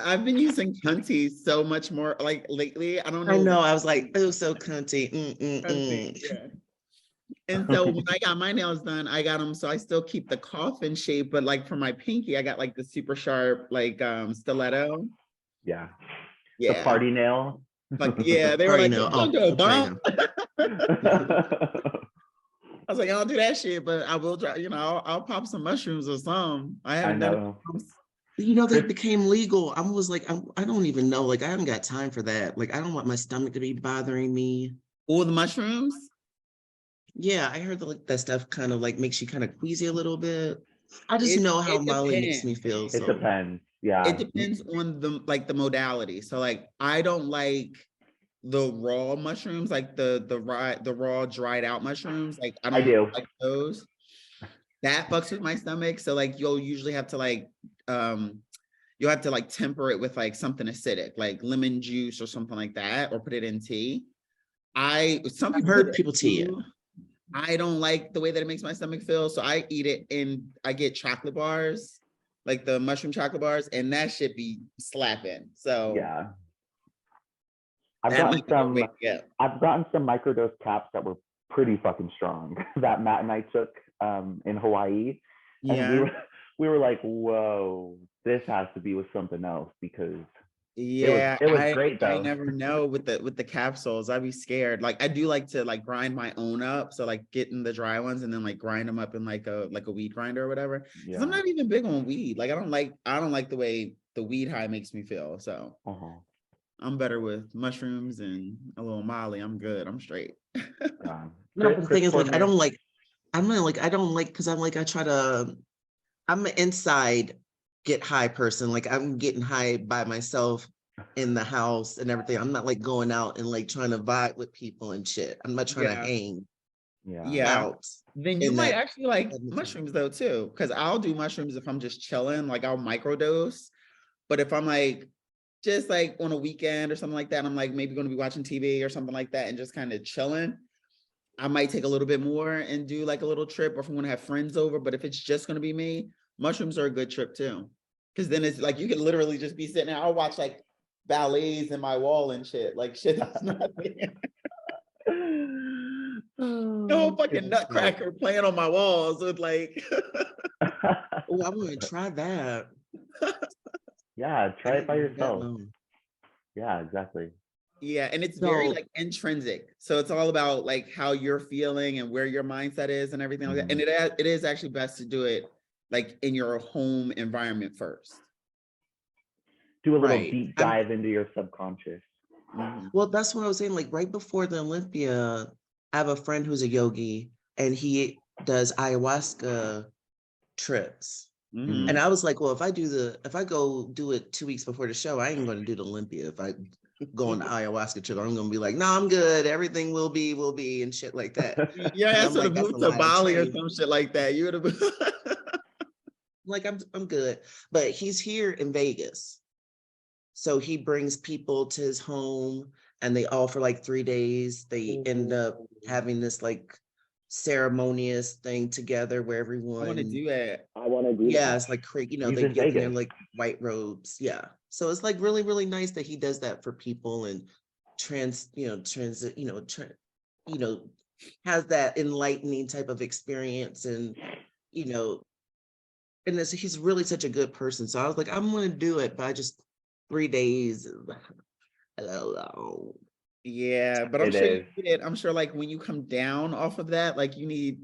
I've been using cunty so much more like lately. I don't know. I know. I was like, oh, so cunty. Cunty, yeah. And so when I got my nails done, I got them. So I still keep the coffin shape, but like for my pinky, I got like the super sharp, like stiletto. Yeah. Yeah. The party nail. Like, yeah, they were like, don't do a bump. I was like, I don't do that shit, but I will try, I'll pop some mushrooms or some. I haven't done it. They became legal. I was like, I don't even know. Like, I haven't got time for that. Like, I don't want my stomach to be bothering me. All the mushrooms? Yeah, I heard that like that stuff kind of like makes you kind of queasy a little bit. I just know how Molly makes me feel. So. It depends. Yeah. It depends on the modality. So like I don't like the raw mushrooms, like the raw dried out mushrooms. Like I don't like those. That fucks with my stomach. So like you'll usually have to like you'll have to like temper it with like something acidic, like lemon juice or something like that, or put it in tea. I've heard people tea it. I don't like the way that it makes my stomach feel. So I eat it and I get chocolate bars, like the mushroom chocolate bars, and that should be slapping. So yeah. I've gotten some microdose caps that were pretty fucking strong that Matt and I took in Hawaii. And we were like, whoa, this has to be with something else because it was great though. I never know with the capsules. I'd be scared. Like I do like to like grind my own up. So like getting the dry ones and then like grind them up in like a weed grinder or whatever. Yeah. I'm not even big on weed. Like I don't like the way the weed high makes me feel. So I'm better with mushrooms and a little Molly. I'm good. I'm straight. No, but the thing is like I don't like because I'm like I'm an inside get high person. Like I'm getting high by myself in the house and everything. I'm not like going out and like trying to vibe with people and shit. I'm not trying to hang out. Then you might actually like mushrooms though too, because I'll do mushrooms if I'm just chilling. Like I'll microdose, but if I'm like just like on a weekend or something like that, I'm like maybe going to be watching TV or something like that and just kind of chilling, I might take a little bit more and do like a little trip, or if I want to have friends over. But if it's just going to be me, mushrooms are a good trip too. Because then it's like you can literally just be sitting there. I'll watch like ballets in my wall and shit. Like shit that's not there. No fucking nutcracker playing on my walls with like oh, I'm gonna try that. Yeah, try it by yourself. Yeah, exactly. Yeah, and it's very like intrinsic. So it's all about like how you're feeling and where your mindset is and everything like that. And it is actually best to do it like in your home environment first. Do a little deep dive into your subconscious. Well, that's what I was saying. Like right before the Olympia, I have a friend who's a yogi and he does ayahuasca trips. And I was like, well, if I go do it 2 weeks before the show, I ain't going to do the Olympia. If I go on the ayahuasca trip, I'm going to be like, no, I'm good. Everything will be and shit like that. Yeah, I sort of moved to Bali or some shit like that. You would have like, I'm good. But he's here in Vegas. So he brings people to his home and they all for like 3 days. They end up having this like ceremonious thing together where everyone. I want to do that. Yeah, it's like crazy. They get in their like white robes. Yeah. So it's like really, really nice that he does that for people and has that enlightening type of experience and and he's really such a good person. So I was like, I'm gonna do it, but I just 3 days. Hello. Yeah, but I'm sure you did. I'm sure like when you come down off of that, like you need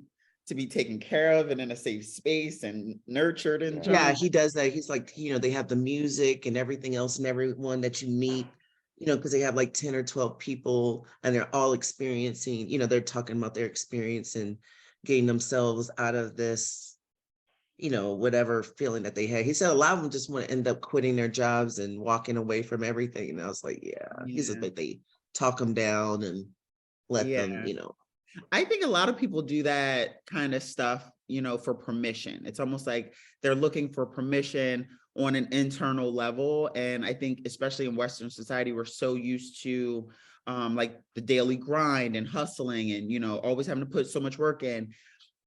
to be taken care of and in a safe space and nurtured and yeah, he does that. He's like, they have the music and everything else and everyone that you meet, because they have like 10 or 12 people and they're all experiencing, they're talking about their experience and getting themselves out of this, whatever feeling that they had. He said a lot of them just want to end up quitting their jobs and walking away from everything. And I was like, he's just like, they talk them down and let them, I think a lot of people do that kind of stuff, for permission. It's almost like they're looking for permission on an internal level. And I think especially in Western society, we're so used to like the daily grind and hustling and, always having to put so much work in.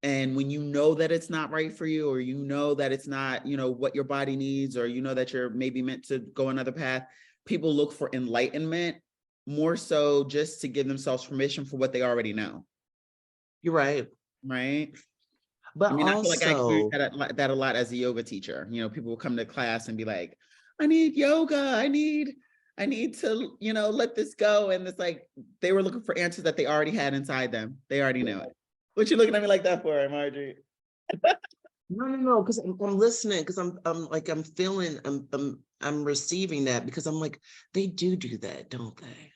And when you know that it's not right for you, or you know that it's not, you know, what your body needs, or you know that you're maybe meant to go another path, people look for enlightenment more so just to give themselves permission for what they already know. You're right. Right. But I mean, I feel like I experienced that a lot as a yoga teacher. You know, people will come to class and be like, I need yoga. I need to, you know, let this go. And it's like, they were looking for answers that they already had inside them. They already knew it. What you looking at me like that for, Margie? No, because I'm listening, because I'm feeling, I'm receiving that, because I'm like, they do that, don't they?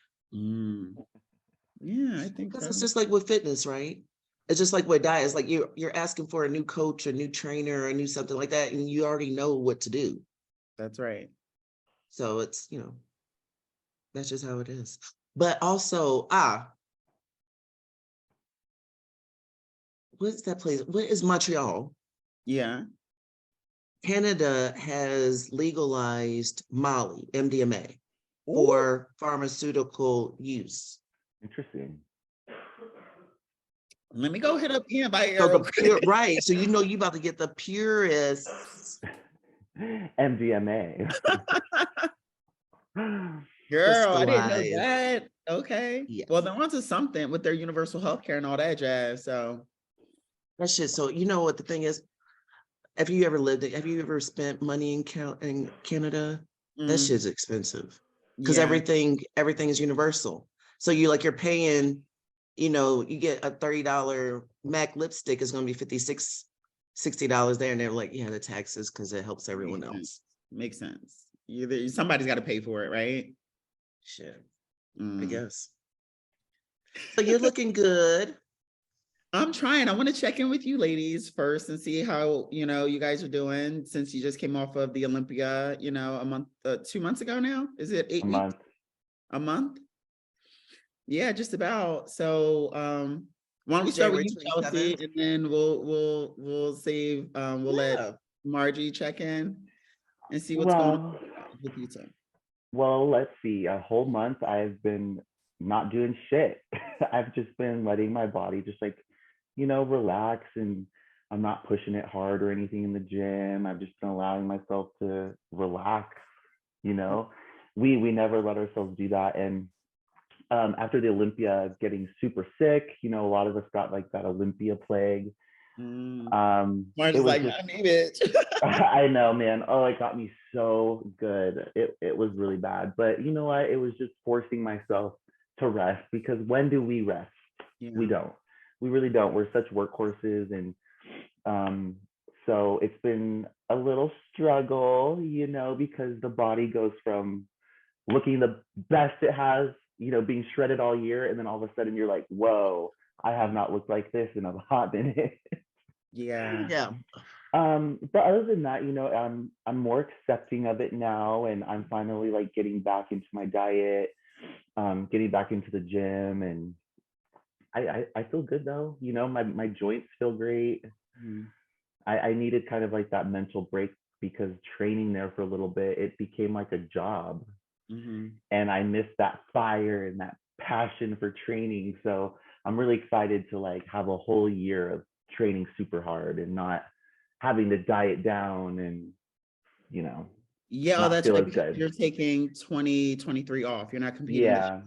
Yeah, I think Because so. it's just like with fitness, right? It's just like with diet. It's like you're asking for a new coach, a new trainer, or a new something like that, and you already know what to do. That's right. So it's, you know, that's just how it is. But also, what's that place? What is Montreal? Yeah. Canada has legalized Molly, MDMA, Ooh. for pharmaceutical use. Interesting. Let me go hit up Ian by So the pure, right? So you know you about to get the purest MDMA. Girl, I didn't know that. Okay. Yeah. Well, they're onto something with their universal healthcare and all that jazz. So that shit. So you know what the thing is? Have you ever spent money in Canada? That shit's expensive. Because everything is universal. So you're paying, you know, you get a $30 MAC lipstick is gonna be $60 there, and they're like, yeah, the taxes, because it helps everyone else. Makes sense. Somebody's got to pay for it, right? Shit. I guess. So you're looking good. I'm trying. I want to check in with you ladies first and see how, you know, you guys are doing since you just came off of the Olympia, you know, 2 months ago now. Is it 8 weeks? A month? Yeah, just about. So why don't we start with you, Chelsea, and then we'll save we'll let Margie check in and see what's going on with you two. Well, let's see. A whole month I've been not doing shit. I've just been letting my body just like, you know, relax, and I'm not pushing it hard or anything in the gym. I've just been allowing myself to relax, you know. We never let ourselves do that. And after the Olympia getting super sick, you know, a lot of us got like that Olympia plague. Margie's like, I need it. I know, man. Oh, it got me so good. It was really bad. But you know what? It was just forcing myself to rest, because when do we rest? Yeah. We don't. We really don't. We're such workhorses. And so it's been a little struggle, you know, because the body goes from looking the best it has, you know, being shredded all year, and then all of a sudden you're like, whoa, I have not looked like this in a hot minute. Yeah. But other than that, you know, I'm more accepting of it now, and I'm finally like getting back into my diet, getting back into the gym, and I feel good though. You know, my joints feel great. I needed kind of like that mental break, because training there for a little bit, it became like a job. And I missed that fire and that passion for training. So I'm really excited to like have a whole year of training super hard and not having to diet down, and, you know. Yeah, that's right, because you're taking 2023 off. You're not competing. Yeah.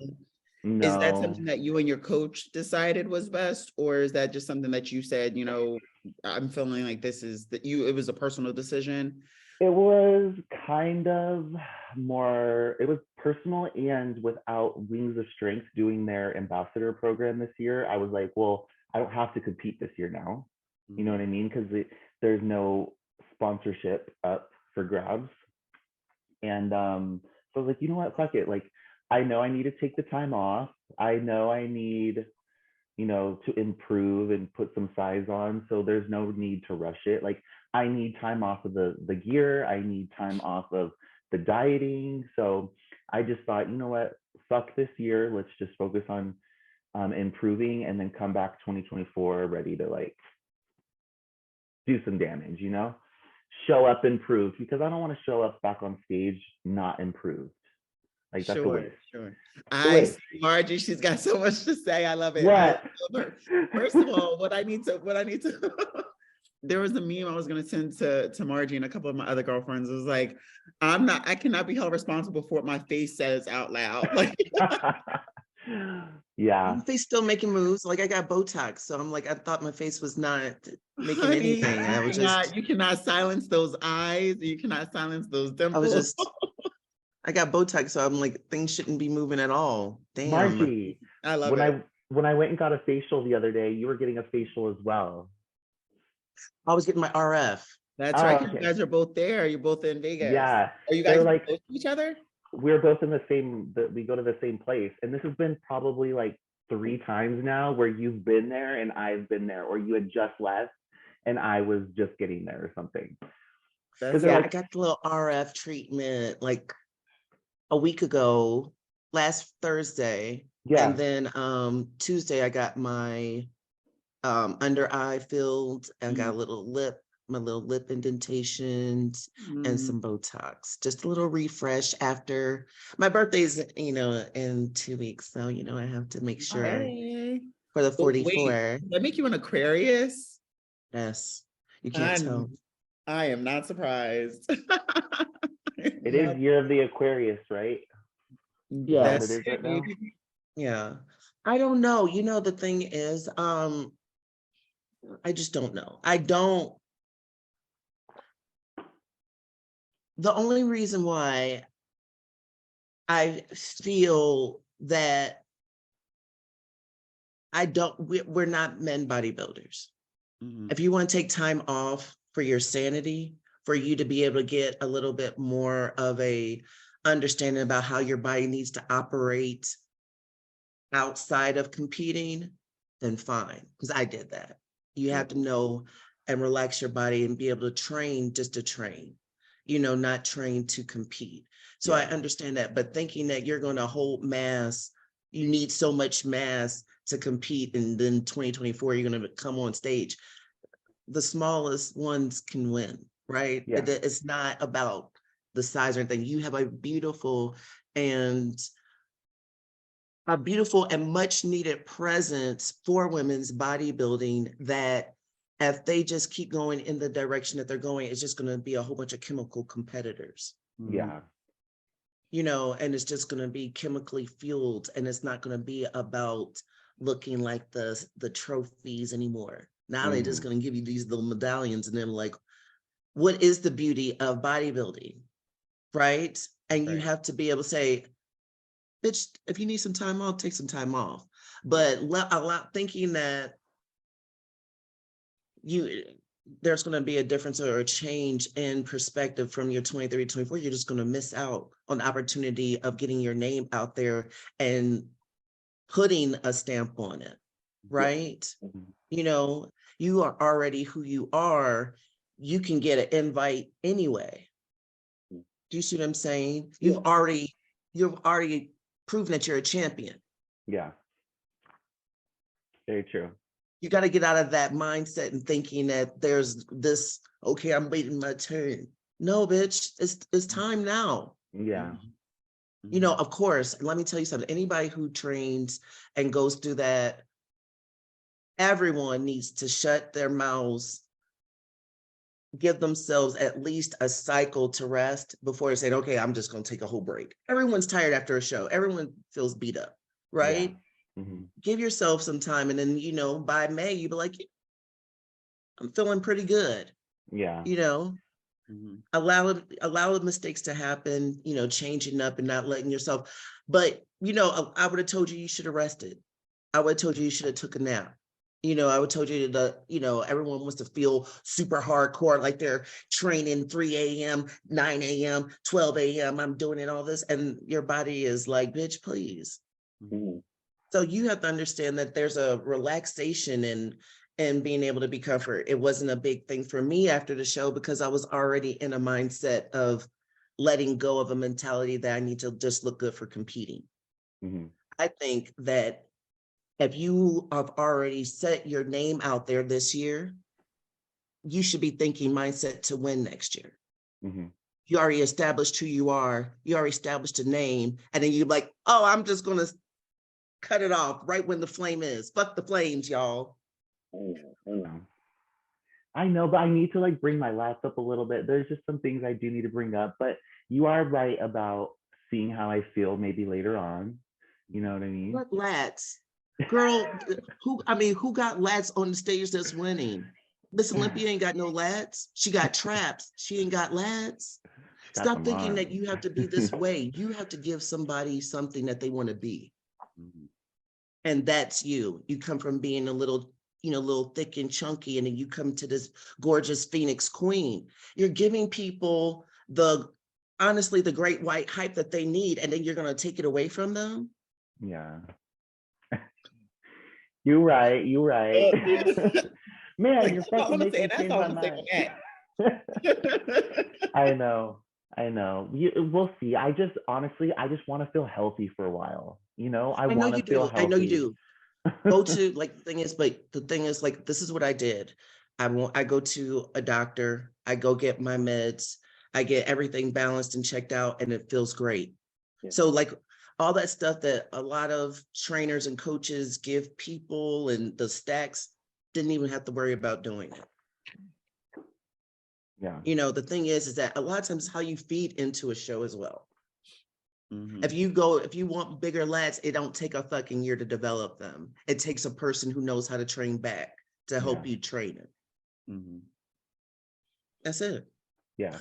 No. Is that something that you and your coach decided was best, or is that just something that you said, you know, I'm feeling like it was a personal decision? It was kind of more, it was personal, and without Wings of Strength doing their ambassador program this year, I was like, well, I don't have to compete this year now. You know what I mean? Because there's no sponsorship up for grabs. And so I was like, you know what, fuck it. Like, I know I need to take the time off. I know I need, you know, to improve and put some size on. So there's no need to rush it. Like, I need time off of the gear. I need time off of the dieting. So I just thought, you know what, fuck this year. Let's just focus on improving, and then come back 2024 ready to like do some damage, you know, show up improved, because I don't want to show up back on stage not improved. Like that's a waste. Sure. I see Margie, she's got so much to say. I love it. What? First of all, what I need to there was a meme I was gonna send to Margie and a couple of my other girlfriends. It was like, I cannot be held responsible for what my face says out loud. Like yeah. My face still making moves. Like I got Botox. So I'm like, I thought my face was not making honey, anything. I was just you cannot silence those eyes, you cannot silence those dimples. I got Botox, so I'm like, things shouldn't be moving at all. Damn. Margie, I love it. When I went and got a facial the other day, you were getting a facial as well. I was getting my RF. That's right. Okay. You guys are both there. You're both in Vegas. Yeah. Are you guys like close to each other? We're both in the same. We go to the same place, and this has been probably like 3 times now where you've been there and I've been there, or you had just left and I was just getting there or something. Yeah, I got the little RF treatment like a week ago, last Thursday. Yeah. And then Tuesday I got my under eye filled and got a little my little lip indentations and some Botox. Just a little refresh after my birthday's, in 2 weeks. So, I have to make sure for the 44. Wait, does that make you an Aquarius? Yes. You can't tell. I am not surprised. It is year of the Aquarius, right? Yeah. Yeah. I don't know. The thing is, I just don't know. The only reason why I feel that we're not men bodybuilders. Mm-hmm. If you want to take time off for your sanity, for you to be able to get a little bit more of a understanding about how your body needs to operate outside of competing, then fine, because I did that. You have to know and relax your body and be able to train just to train, not train to compete. So I understand that, but thinking that you're going to hold mass, you need so much mass to compete, and then 2024, you're going to come on stage. The smallest ones can win, right? Yeah. It's not about the size or anything. You have a beautiful and much needed presence for women's bodybuilding that if they just keep going in the direction that they're going, it's just going to be a whole bunch of chemical competitors. Yeah. And it's just going to be chemically fueled, and it's not going to be about looking like the trophies anymore. Now they're just going to give you these little medallions, and then like, what is the beauty of bodybuilding, right? And you have to be able to say, bitch, if you need some time off, take some time off. But a lot thinking that there's going to be a difference or a change in perspective from your 23, 24, you're just going to miss out on the opportunity of getting your name out there and putting a stamp on it, right? Mm-hmm. You are already who you are. You can get an invite anyway. Do you see what I'm saying? You've already proven that you're a champion. Yeah. Very true. You got to get out of that mindset and thinking that there's this, okay, I'm waiting my turn. No, bitch, it's time now. Yeah. Of course, let me tell you something. Anybody who trains and goes through that, everyone needs to shut their mouths, give themselves at least a cycle to rest before they say, okay, I'm just going to take a whole break. Everyone's tired after a show. Everyone feels beat up, right? Yeah. Mm-hmm. Give yourself some time. And then, by May, you'll be like, I'm feeling pretty good. Yeah. Mm-hmm. Allow the mistakes to happen, changing up and not letting yourself. But, I would have told you should have rested. I would have told you should have took a nap. I would told you that, everyone wants to feel super hardcore, like they're training 3 a.m., 9 a.m., 12 a.m. I'm doing it, all this. And your body is like, bitch, please. Mm-hmm. So you have to understand that there's a relaxation and being able to be comfort. It wasn't a big thing for me after the show because I was already in a mindset of letting go of a mentality that I need to just look good for competing. Mm-hmm. I think that if you have already set your name out there this year, you should be thinking mindset to win next year. Mm-hmm. you already established who you are, you already established a name, and then you're like, oh, I'm just gonna cut it off right when the flame is. Fuck the flames, y'all. I know, but I need to like bring my lats up a little bit. There's just some things I do need to bring up, but you are right about seeing how I feel maybe later on. You know what I mean? What lats? Girl, who got lats on the stage that's winning? Miss Olympia ain't got no lats. She got traps. She ain't got lats. Stop thinking that you have to be this way. You have to give somebody something that they want to be. And that's you. You come from being a little thick and chunky, and then you come to this gorgeous Phoenix queen. You're giving people honestly, the great white hype that they need, and then you're going to take it away from them? Yeah. You're right. Man, you're fucking making me change my mind. I know. We'll see. I just want to feel healthy for a while. You know, I want to feel healthy. I know you do. Go to the thing is like, this is what I did. I go to a doctor, I go get my meds, I get everything balanced and checked out, and it feels great. Yeah. So like all that stuff that a lot of trainers and coaches give people and the stacks, didn't even have to worry about doing it. Yeah. You know, the thing is that a lot of times how you feed into a show as well. If you want bigger lats, it don't take a fucking year to develop them. It takes a person who knows how to train back to help you train it. That's it. Yeah.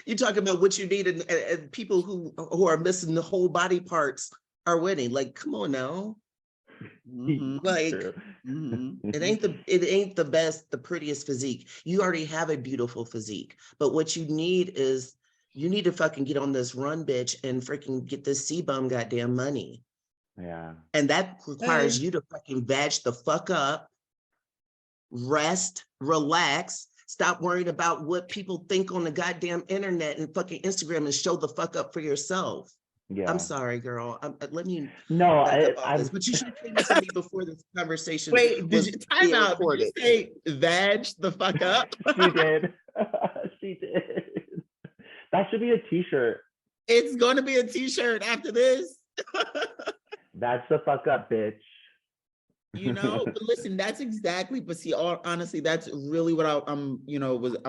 You're talking about what you need, and people who are missing the whole body parts are winning. Like, come on now. Like, it ain't the prettiest physique. You already have a beautiful physique, but what you need is, you need to fucking get on this run, bitch, and freaking get this C-bum goddamn money. Yeah. And that requires you to fucking vag the fuck up, rest, relax, stop worrying about what people think on the goddamn internet and fucking Instagram, and show the fuck up for yourself. Yeah. I'm sorry, girl. Let me this, but you should have came to me before this conversation. Wait, did you time out? Did you say vag the fuck up? She did. She did. That should be a t-shirt. It's going to be a t-shirt after this. That's the fuck up, bitch. You know, but listen, that's exactly, but see, honestly, that's really what I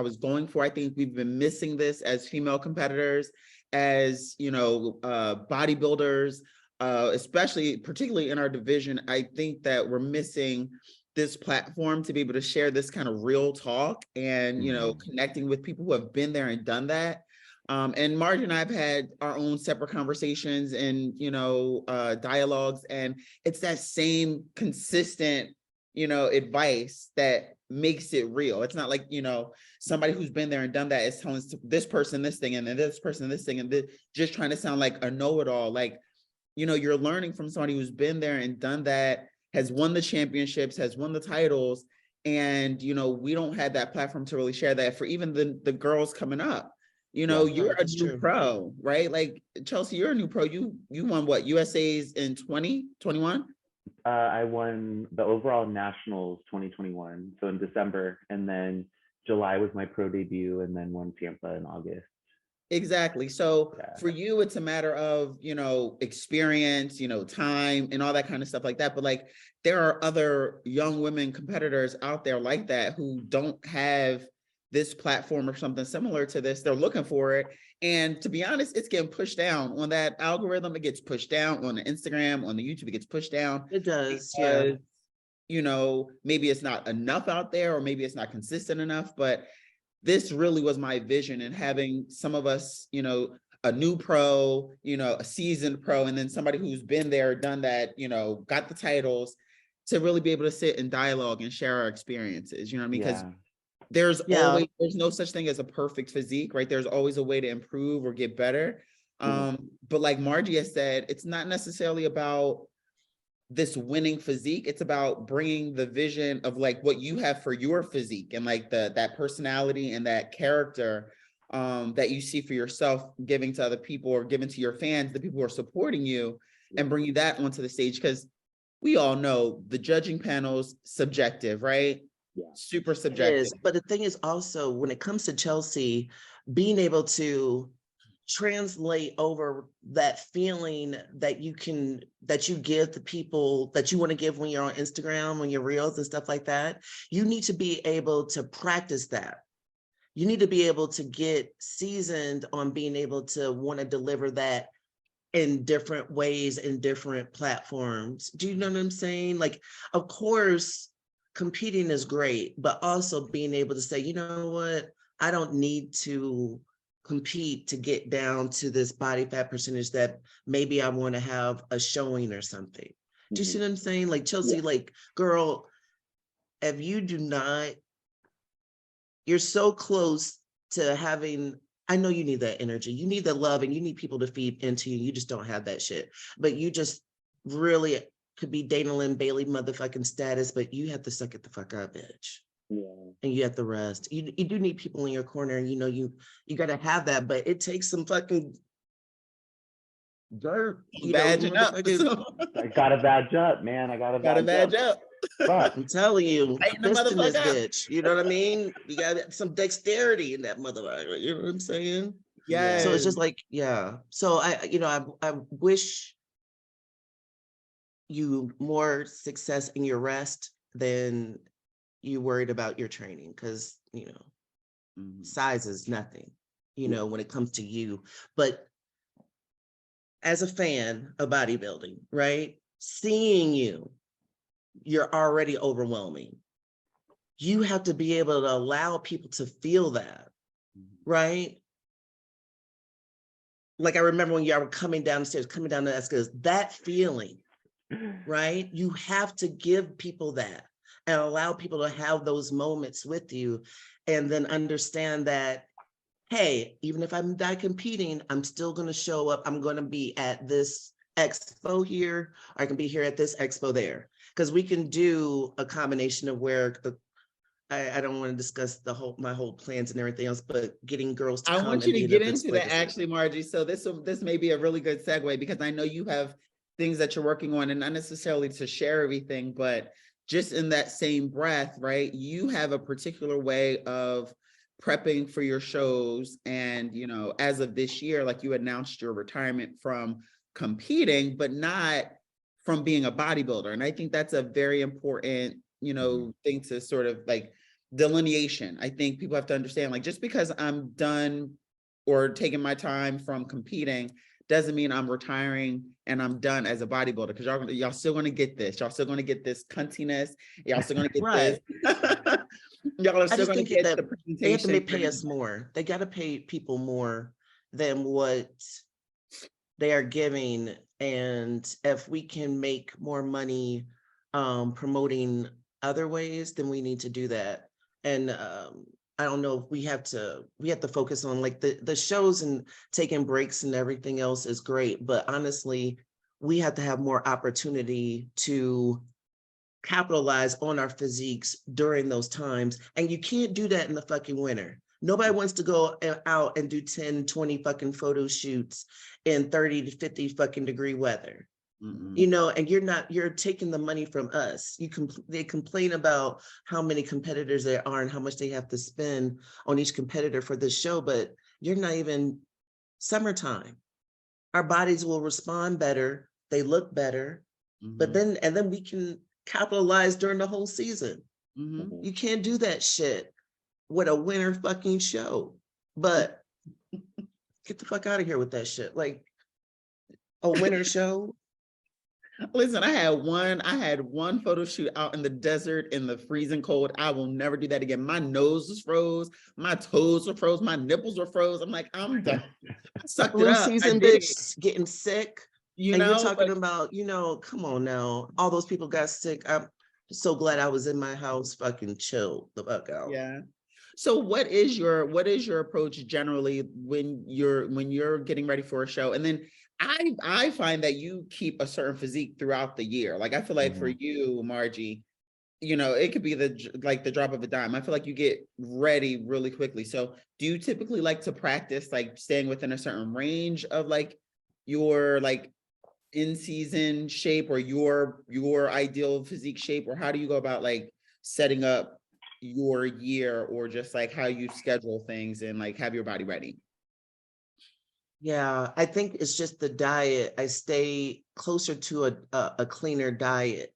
was going for. I think we've been missing this as female competitors, as, bodybuilders, particularly in our division. I think that we're missing this platform to be able to share this kind of real talk and, connecting with people who have been there and done that. And Margie and I have had our own separate conversations and, dialogues, and it's that same consistent, advice that makes it real. It's not like, somebody who's been there and done that is telling this person this thing and then this person this thing, and just trying to sound like a know-it-all. Like, you're learning from somebody who's been there and done that, has won the championships, has won the titles. And, we don't have that platform to really share that for even the girls coming up. You're a new pro, right? Like, Chelsea, you're a new pro. You won what, USA's in 2021? I won the overall nationals 2021, so in December, and then July was my pro debut, and then won Tampa in August. Exactly. So for you, it's a matter of, experience, time and all that kind of stuff like that. But like, there are other young women competitors out there like that who don't have this platform or something similar to this. They're looking for it. And to be honest, it's getting pushed down on that algorithm. It gets pushed down on the Instagram, on the YouTube, it gets pushed down. It does. Because, maybe it's not enough out there, or maybe it's not consistent enough, but this really was my vision, and having some of us, a new pro, a seasoned pro, and then somebody who's been there, done that, got the titles, to really be able to sit and dialogue and share our experiences, because there's no such thing as a perfect physique, right? There's always a way to improve or get better. But like Margie has said, it's not necessarily about this winning physique. It's about bringing the vision of like what you have for your physique, and like that personality and that character that you see for yourself, giving to other people or giving to your fans, the people who are supporting you, and bringing that onto the stage. Because we all know the judging panel's subjective, right? super subjective. It is, but the thing is also, when it comes to Chelsea, being able to translate over that feeling that you give the people that you want to give when you're on Instagram, when you're reels and stuff like that, you need to be able to practice that. You need to be able to get seasoned on being able to want to deliver that in different ways, in different platforms. Do you know what I'm saying? Like, of course, competing is great, but also being able to say, you know what, I don't need to compete to get down to this body fat percentage that maybe I want to have a showing or something. Do you see what I'm saying? Like, Chelsea, like, girl, if you do not, you're so close to having, I know you need that energy, you need the love, and you need people to feed into you. You just don't have that shit. But you just really could be Dana Lynn Bailey motherfucking status, but you have to suck it the fuck up, bitch. Yeah. And you have to rest. You do need people in your corner, and you know you got to have that, but it takes some fucking dirt. Badging up. I got to badge up, man. I got to badge up. I'm telling you, fisting this bitch. You know what I mean? You got some dexterity in that motherfucker. You know what I'm saying? Yeah. So it's just like, yeah. So I wish you more success in your rest than you worried about your training, because size is nothing, when it comes to you. But as a fan of bodybuilding, right? Seeing you're already overwhelming. You have to be able to allow people to feel that, right? Like, I remember when y'all were coming down the stairs, coming down the escalators, that feeling, right? You have to give people that and allow people to have those moments with you, and then understand that, hey, even if I'm not competing, I'm still going to show up. I'm going to be at this expo here, or I can be here at this expo there. Because we can do a combination of where I don't want to discuss my whole plans and everything else, but getting girls to come. I want you to get into that, actually, Margie. So this may be a really good segue, because I know you have things that you're working on, and not necessarily to share everything, but just in that same breath, right? You have a particular way of prepping for your shows. And, as of this year, like, you announced your retirement from competing, but not from being a bodybuilder. And I think that's a very important, thing to sort of like delineation. I think people have to understand, like, just because I'm done or taking my time from competing doesn't mean I'm retiring and I'm done as a bodybuilder, because y'all still going to get this. Y'all still going to get this cuntiness. Y'all still going to get this. Y'all are still going to get the presentation. They have to pay us more. They got to pay people more than what they are giving. And if we can make more money promoting other ways, then we need to do that. And I don't know if we have to focus on, like, the shows, and taking breaks and everything else is great. But honestly, we have to have more opportunity to capitalize on our physiques during those times. And you can't do that in the fucking winter. Nobody wants to go out and do 10, 20 fucking photo shoots in 30 to 50 fucking degree weather. And you're taking the money from us. They complain about how many competitors there are and how much they have to spend on each competitor for this show, but you're not even summertime. Our bodies will respond better. They look better, but then we can capitalize during the whole season. You can't do that shit with a winter fucking show. But get the fuck out of here with that shit. Like, a winter show. Listen, I had one photo shoot out in the desert in the freezing cold. I will never do that again. My nose was froze, my toes were froze, my nipples were froze. I'm like, I'm done. I sucked it up. Season bitch getting sick. You're talking about, come on now. All those people got sick. I'm so glad I was in my house fucking chill the fuck out. Yeah. So what is your approach generally when you're getting ready for a show? And then I find that you keep a certain physique throughout the year. Like, I feel like for you, Margie, it could be the drop of a dime. I feel like you get ready really quickly. So do you typically like to practice, like, staying within a certain range of, like, your, like, in-season shape, or your ideal physique shape? Or how do you go about, like, setting up your year, or just like how you schedule things and like have your body ready? Yeah, I think it's just the diet. I stay closer to a cleaner diet.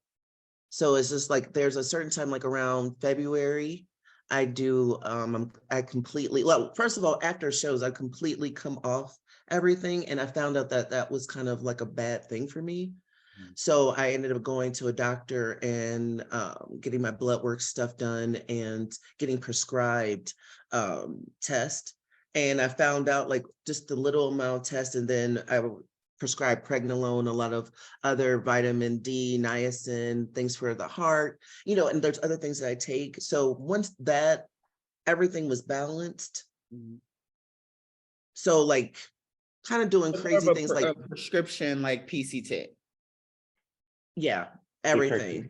So it's just like there's a certain time, like around February, I do I completely, well, first of all, after shows, I completely come off everything. And I found out that that was kind of like a bad thing for me. So I ended up going to a doctor and getting my blood work stuff done and getting prescribed test. And I found out like just a little amount of test, and then I prescribed pregnenolone, a lot of other vitamin D, niacin, things for the heart, you know, and there's other things that I take. So once that everything was balanced, so like kind of doing crazy things like prescription, like PCT. Yeah, everything.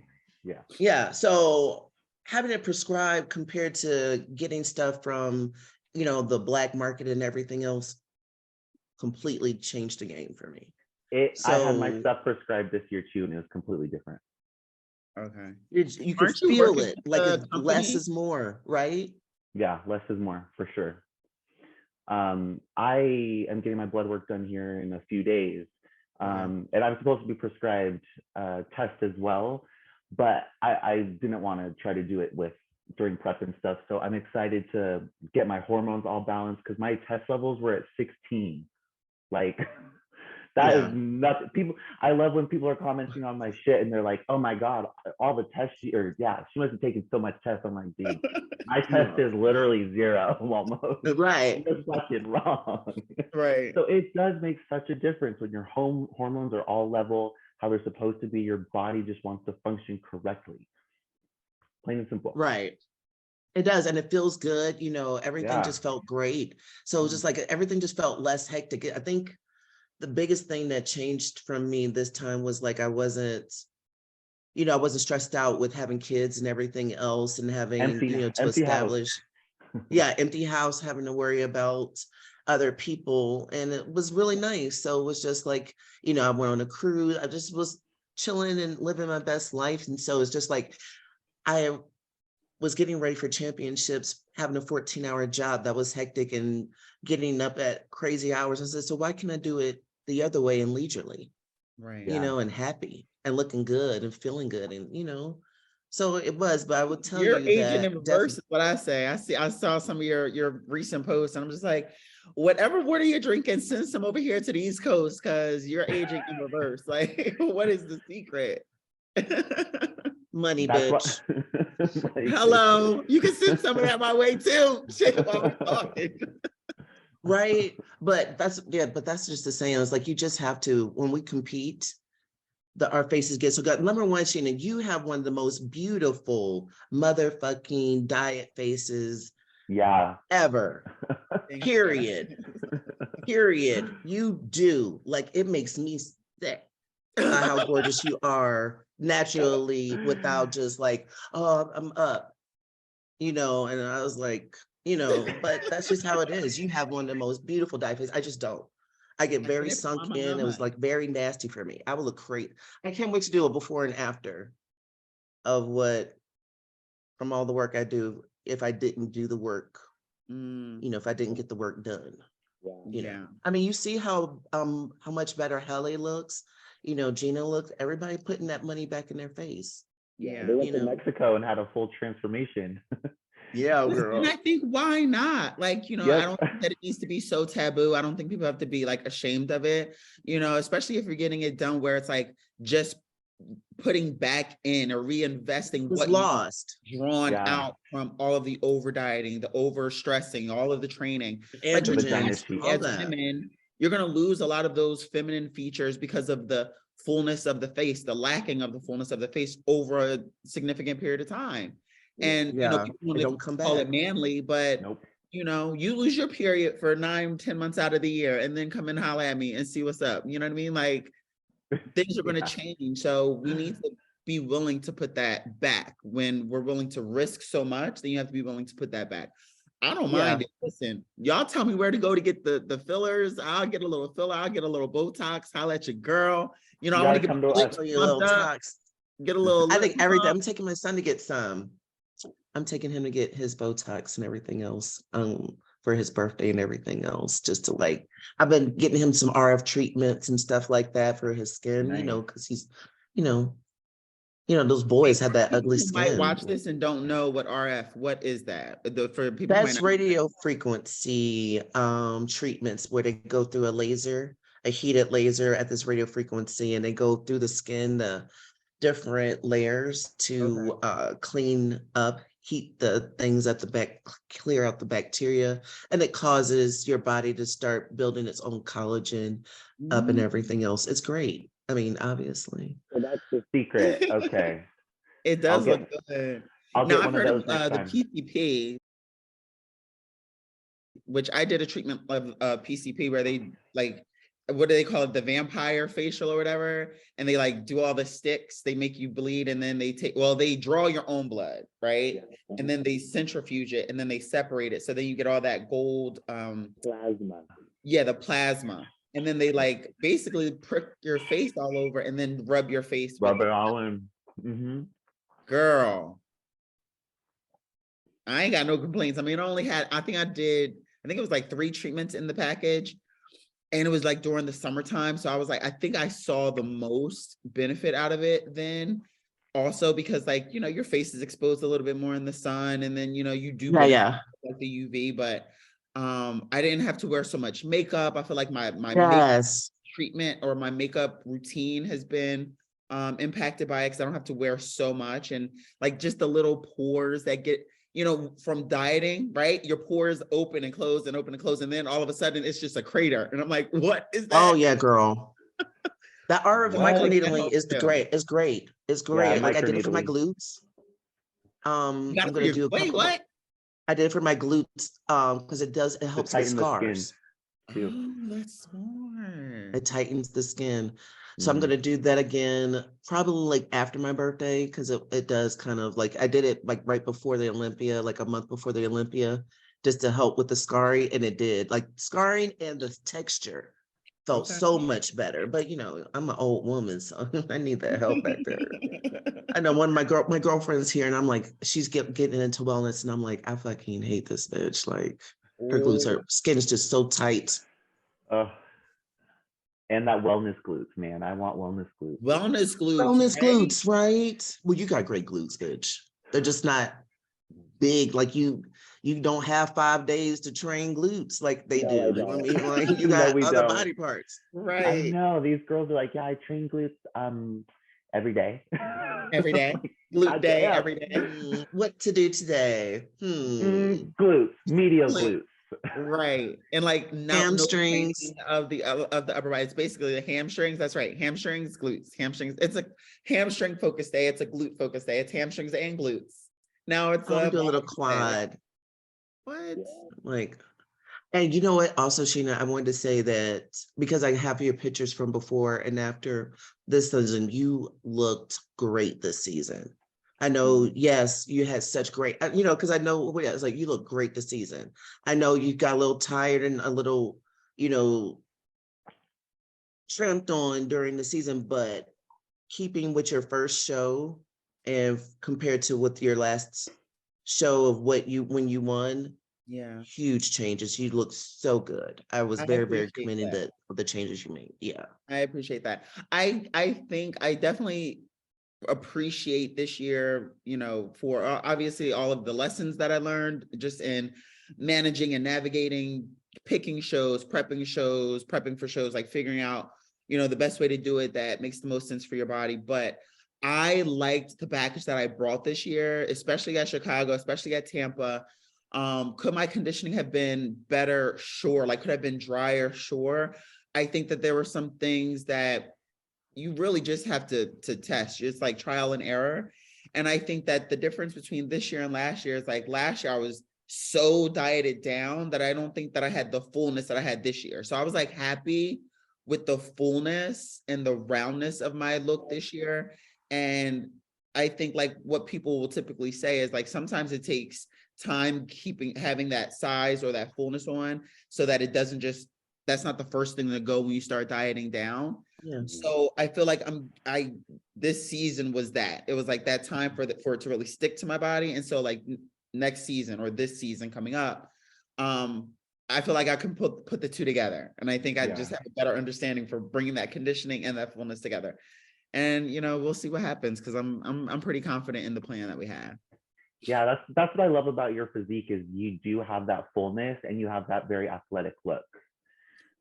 Yeah. So having it prescribed compared to getting stuff from, you know, the black market and everything else completely changed the game for me. I had my stuff prescribed this year too, and it was completely different. Okay. You can feel it, like less is more, right? Yeah, less is more for sure. I am getting my blood work done here in a few days. And I'm supposed to be prescribed test as well, but I didn't want to try to do it during prep and stuff. So I'm excited to get my hormones all balanced, because my test levels were at 16. Like that is nothing. I love when people are commenting on my shit and they're like, oh my God, all the tests she must have taken so much tests. I'm like, dude, my test is literally 0 almost. Right. It's fucking wrong. Right. So it does make such a difference when your hormones are all level, how they're supposed to be. Your body just wants to function correctly. Plain and simple. Right. It does. And it feels good. You know, everything just felt great. So just like everything just felt less hectic. I think the biggest thing that changed from me this time was like I wasn't stressed out with having kids and everything else, and having, to establish empty house, having to worry about other people. And it was really nice. So it was just like, I went on a cruise. I just was chilling and living my best life. And so it's just like I was getting ready for championships, having a 14-hour job that was hectic and getting up at crazy hours. I said, so why can't I do it the other way and leisurely? Right. And happy and looking good and feeling good. And, so it was, but I would tell you aging in reverse is what I say. I saw some of your recent posts, and I'm just like, whatever water you're drinking, send some over here to the East Coast, because you're aging in reverse. Like, what is the secret? Money, bitch. Hello, you can send some of that my way too. Shit, while we're talking. Right, but that's just the saying. It's like you just have to, when we compete, our faces get so good. Number one, Sheena, you have one of the most beautiful motherfucking diet faces ever. Period. Period. You do. Like, it makes me sick how gorgeous you are naturally, without just like, oh, I'm up, and I was like, but that's just how it is. You have one of the most beautiful diet faces. I just don't. I get very sunk in. It was like very nasty for me. I will look great. I can't wait to do a before and after of from all the work I do, if I didn't do the work, if I didn't get the work done. Yeah. I mean, you see how much better Halle looks, Gina looks, everybody putting that money back in their face. Yeah. They went to Mexico and had a full transformation. Yeah, girl. And I think, why not? Like, I don't think that it needs to be so taboo. I don't think people have to be like ashamed of it, especially if you're getting it done where it's like just putting back in or reinvesting what lost, drawn out from all of the over dieting, the over stressing, all of the training. Like, as women, you're going to lose a lot of those feminine features because of the fullness of the face, the lacking of the fullness of the face over a significant period of time. And people don't call it manly, but you lose your period for 9-10 months out of the year, and then come and holler at me and see what's up. You know what I mean? Like, things are going to change. So we need to be willing to put that back. When we're willing to risk so much, then you have to be willing to put that back. I don't mind it. Listen, y'all tell me where to go to get the fillers. I'll get a little filler. I'll get a little Botox. Holla at your girl. I want to get a little Botox. Get a little. I think everything. I'm taking my son to get some. I'm taking him to get his Botox and everything else for his birthday and everything else, just to like, I've been getting him some RF treatments and stuff like that for his skin, Nice. you know, because he's, you know, those boys have that ugly People skin. might watch this and don't know what RF, what is that? For people That's radio frequency treatments where they go through a heated laser at this radio frequency, and they go through the skin, the different layers to clean up, heat the things at the back, clear out the bacteria, and it causes your body to start building its own collagen up and everything else. It's great. I mean, obviously. So that's the secret. Okay. It does look good. Now I've heard of the PCP, which I did a treatment of PCP where they like, what do they call it? The vampire facial or whatever. And they like do all the sticks, they make you bleed, and then they draw your own blood, right? Yeah. And then they centrifuge it, and then they separate it. So then you get all that gold plasma. Yeah, the plasma. And then they like basically prick your face all over and then rub your face. Rub it all in. Mm-hmm. Girl, I ain't got no complaints. I mean, I think it was like 3 treatments in the package. And it was like during the summertime. So I was like, I think I saw the most benefit out of it then. Also because like, you know, your face is exposed a little bit more in the sun. And then, you know, you do like the UV, but I didn't have to wear so much makeup. I feel like my makeup treatment or my makeup routine has been impacted by it because I don't have to wear so much. And like just the little pores that get, you know, from dieting, right? Your pores open and close and open and close. And then all of a sudden it's just a crater. And I'm like, what is that? Oh yeah, girl. That RF microneedling is great. It's great. It's great. Yeah, like I did it for my glutes. I'm gonna do what? I did it for my glutes because it helps with scars. Oh, that's smart. It tightens the skin. So I'm gonna do that again, probably like after my birthday, because it does kind of like, I did it like right before the Olympia, like a month before the Olympia, just to help with the scarring, and it did. Like scarring and the texture felt so much better. But you know, I'm an old woman, so I need that help back there. I know one of my girlfriend's here, and I'm like, she's getting into wellness, and I'm like, I fucking hate this bitch. Like her glutes, her skin is just so tight. And that wellness glutes, man. I want wellness glutes. Wellness glutes. Wellness glutes, right? Well, you got great glutes, bitch. They're just not big. Like you don't have 5 days to train glutes like they do. You know what I mean? Like you got other body parts. Right. I know. These girls are like, yeah, I train glutes every day. Every day. Glute day, every day. What to do today? Glutes, medial glutes. Right. And like hamstrings of the upper body. It's basically the hamstrings. That's right. Hamstrings, glutes, hamstrings. It's a hamstring focus day. It's a glute focus day. It's hamstrings and glutes. Now it's do a little quad. What? Like, and you know what? Also, Sheena, I wanted to say that because I have your pictures from before and after this season, you looked great this season. I know, yes, you had such great, you know, because I know it's like you look great this season. I know you got a little tired and a little, you know, tramped on during the season, but keeping with your first show and compared to with your last show of when you won, huge changes. You look so good. I was very commending the changes you made. Yeah, I appreciate that. I think I definitely appreciate this year, you know, for obviously all of the lessons that I learned just in managing and navigating, picking shows, prepping for shows, like figuring out, you know, the best way to do it that makes the most sense for your body. But I liked the package that I brought this year, especially at Chicago, especially at Tampa. Could my conditioning have been better? Sure. Like, could I have been drier? Sure. I think that there were some things that you really just have to test. It's like trial and error. And I think that the difference between this year and last year is like last year I was so dieted down that I don't think that I had the fullness that I had this year. So I was like happy with the fullness and the roundness of my look this year. And I think like what people will typically say is like, sometimes it takes time having that size or that fullness on so that it doesn't just, that's not the first thing to go when you start dieting down. Yeah. So I feel like this season was that. It was like that time for it to really stick to my body. And so like next season or this season coming up, I feel like I can put the two together. And I think I just have a better understanding for bringing that conditioning and that fullness together. And, you know, we'll see what happens, because I'm pretty confident in the plan that we have. Yeah, that's what I love about your physique, is you do have that fullness and you have that very athletic look.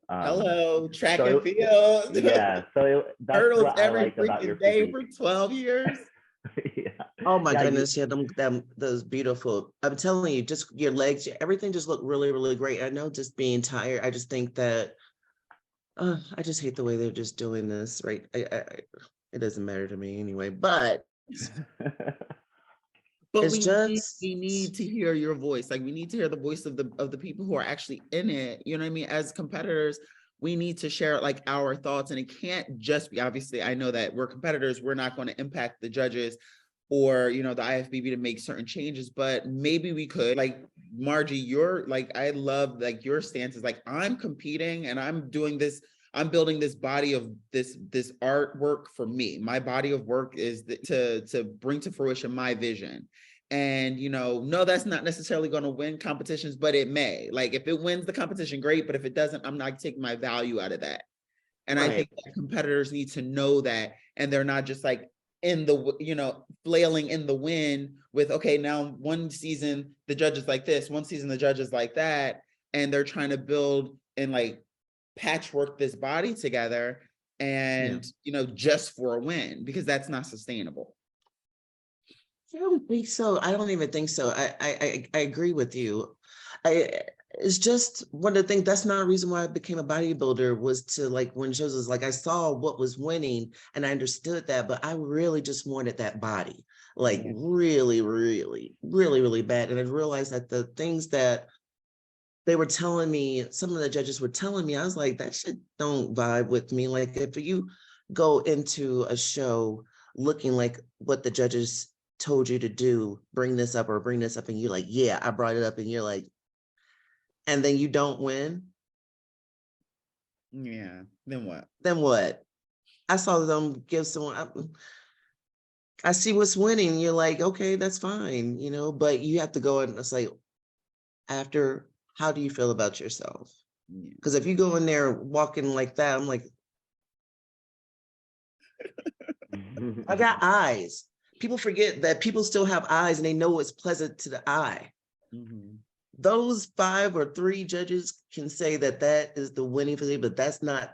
Hello, track and field. Yeah, so that's hurdles what I every like about your day physique. for 12 years. Yeah. Oh my goodness, yeah, those beautiful. I'm telling you, just your legs, everything just looked really, really great. I know, just being tired, I just think that I just hate the way they're just doing this, right? It doesn't matter to me anyway, but but we need to hear your voice. Like, we need to hear the voice of the people who are actually in it. You know what I mean? As competitors, we need to share like our thoughts, and it can't just be, obviously, I know that we're competitors, we're not going to impact the judges or, you know, the IFBB to make certain changes, but maybe we could. Like, Margie, you're like, I love like your stance is like, I'm competing and I'm doing this, I'm building this body of this artwork for me. My body of work is to bring to fruition my vision. And, you know, no, that's not necessarily going to win competitions, but it may. Like, if it wins the competition, great. But if it doesn't, I'm not taking my value out of that. And I think that competitors need to know that, and they're not just like in the, you know, flailing in the wind with, okay, now one season the judge is like this, one season the judge is like that, and they're trying to build and like patchwork this body together, and you know, just for a win, because that's not sustainable. I don't think so. I don't even think so. I agree with you. It's just one of the things, that's not a reason why I became a bodybuilder, was to like, when shows was like, I saw what was winning and I understood that, but I really just wanted that body, like really, really, really, really bad. And I realized that the things that they were telling me, some of the judges were telling me, I was like, that shit don't vibe with me. Like, if you go into a show looking like what the judges told you to do, bring this up or bring this up, and you're like, yeah, I brought it up, and you're like, and then you don't win. Yeah, then what? Then what? I saw them give someone, I see what's winning. You're like, okay, that's fine, you know, but you have to go and it's like, after, how do you feel about yourself? Because if you go in there walking like that, I'm like, I got eyes. People forget that people still have eyes and they know what's pleasant to the eye. Mm-hmm. Those 5 or 3 judges can say that that is the winning physique, but that's not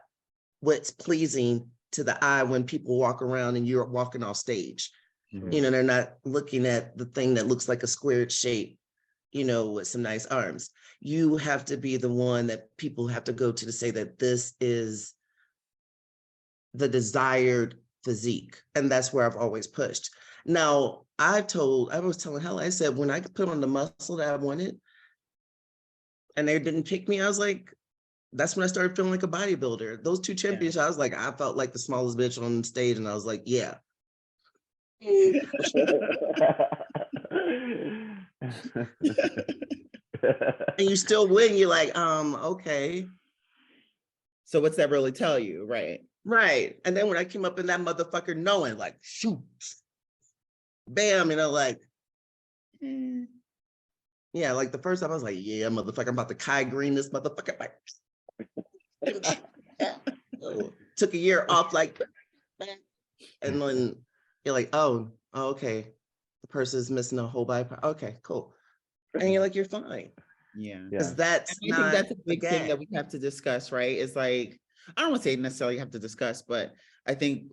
what's pleasing to the eye when people walk around and you're walking off stage. Mm-hmm. You know, they're not looking at the thing that looks like a squared shape, you know, with some nice arms. You have to be the one that people have to go to say that this is the desired physique. And that's where I've always pushed. Now, I was telling Hella, I said, when I could put on the muscle that I wanted and they didn't pick me, I was like, that's when I started feeling like a bodybuilder. Those 2 championships, I was like, I felt like the smallest bitch on stage, and I was like, yeah. And you still win, you're like, okay. So what's that really tell you? Right. Right. And then when I came up in that motherfucker knowing, like, shoot, bam, you know, like, yeah, like the first time I was like, yeah, motherfucker, I'm about to Kai Green this motherfucker. Took a year off, like, and then you're like, oh, okay, the person's missing a whole body part. Okay, cool. And you're like, you're fine. Yeah. Because that's I think that's a big thing that we have to discuss, right? It's like, I don't want to say necessarily have to discuss, but I think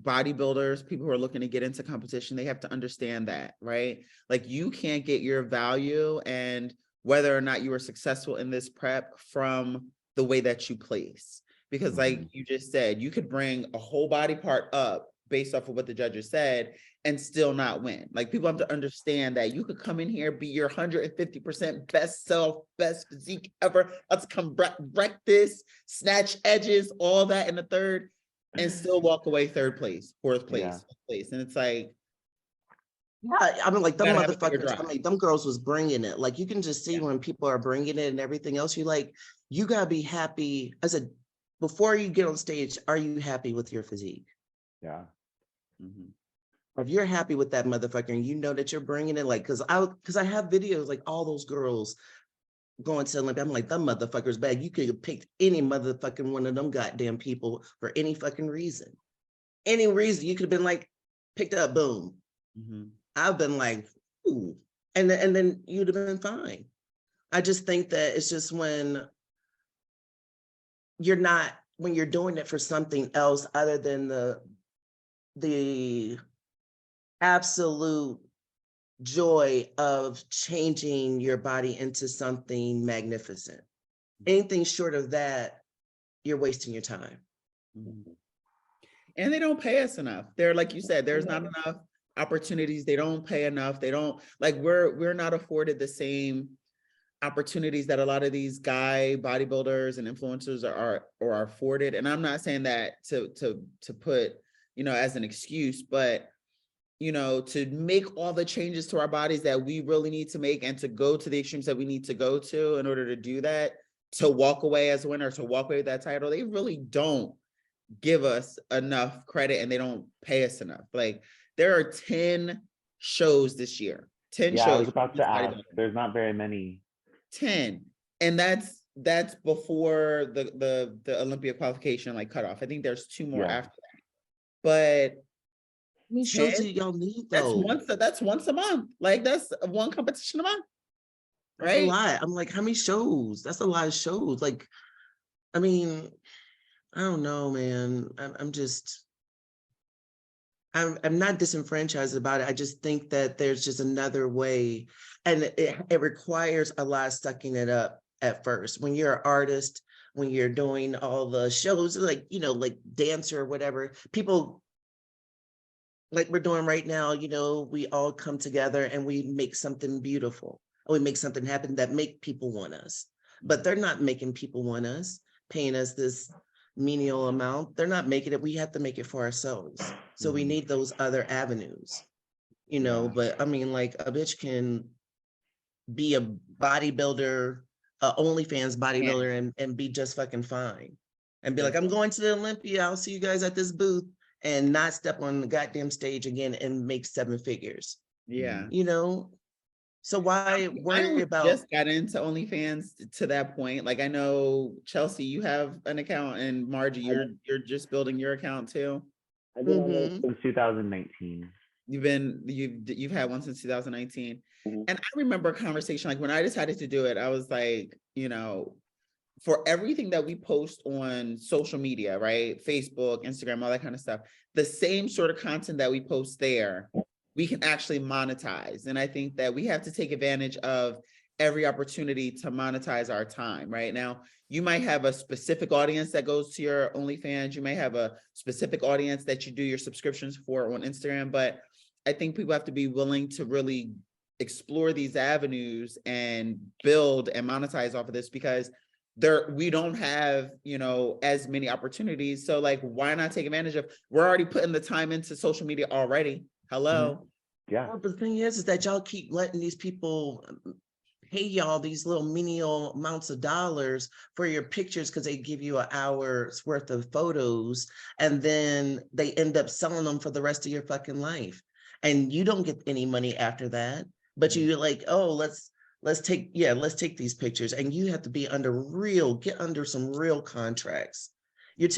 bodybuilders, people who are looking to get into competition, they have to understand that, right? Like, you can't get your value and whether or not you are successful in this prep from the way that you place. Because like you just said, you could bring a whole body part up based off of what the judges said and still not win. Like, people have to understand that you could come in here, be your 150% best self, best physique ever. Let's come wreck this, snatch edges, all that in the third, and still walk away third place, fourth place, fifth place. And it's like, yeah, I mean, like, them motherfuckers, I mean, them girls was bringing it. Like, you can just see when people are bringing it and everything else, you like, you gotta be happy. I said, before you get on stage, are you happy with your physique? Yeah. If you're happy with that motherfucker and you know that you're bringing it, like, cause I have videos, like all those girls going to Olympia. I'm like, them motherfuckers bad. You could have picked any motherfucking one of them goddamn people for any fucking reason. Any reason. You could have been like, picked up, boom. I've been like, ooh. And then you'd have been fine. I just think that it's just when you're doing it for something else other than the absolute joy of changing your body into something magnificent. Anything short of that, you're wasting your time. And they don't pay us enough. They're, like you said, there's not enough opportunities. They don't pay enough. They don't, like, we're not afforded the same opportunities that a lot of these guy bodybuilders and influencers are afforded. And I'm not saying that to put, as an excuse, but to make all the changes to our bodies that we really need to make, and to go to the extremes that we need to go to in order to do that, to walk away as a winner, to walk away with that title, they really don't give us enough credit, and they don't pay us enough. Like, there are 10 shows this year. 10 shows. I was about to ask. There's not very many. 10. And that's before the Olympia qualification cutoff. I think there's 2 more after that. But how many shows do y'all need though? That's once a month. Like, that's 1 competition a month. Right? That's a lot. I'm like, how many shows? That's a lot of shows. Like, I mean, I don't know, man. I'm not disenfranchised about it. I just think that there's just another way, and it requires a lot of sucking it up at first. When you're an artist, when you're doing all the shows, like dancer or whatever, people like we're doing right now, we all come together and we make something beautiful. We make something happen that make people want us, but they're not making people want us, paying us this menial amount. They're not making it. We have to make it for ourselves. So we need those other avenues, but I mean, like, a bitch can be a bodybuilder, OnlyFans bodybuilder, and be just fucking fine, and be like, I'm going to the Olympia, I'll see you guys at this booth, and not step on the goddamn stage again and make 7 figures. So why worry about? Just got into OnlyFans to that point. Like, I know, Chelsea, you have an account, and Margie, you're just building your account too. I've been on it since 2019. You've had one since 2019. And I remember a conversation, like, when I decided to do it, I was like, for everything that we post on social media, right? Facebook, Instagram, all that kind of stuff, the same sort of content that we post there, we can actually monetize. And I think that we have to take advantage of every opportunity to monetize our time. Right now, you might have a specific audience that goes to your OnlyFans. You may have a specific audience that you do your subscriptions for on Instagram. But I think people have to be willing to really explore these avenues and build and monetize off of this, because we don't have, as many opportunities. So, like, why not take advantage of, we're already putting the time into social media already. Hello. Yeah. Well, but the thing is that y'all keep letting these people pay y'all these little menial amounts of dollars for your pictures, because they give you an hour's worth of photos, and then they end up selling them for the rest of your fucking life, and you don't get any money after that. But you're like, oh, let's take these pictures, and you have to be get under some real contracts. You're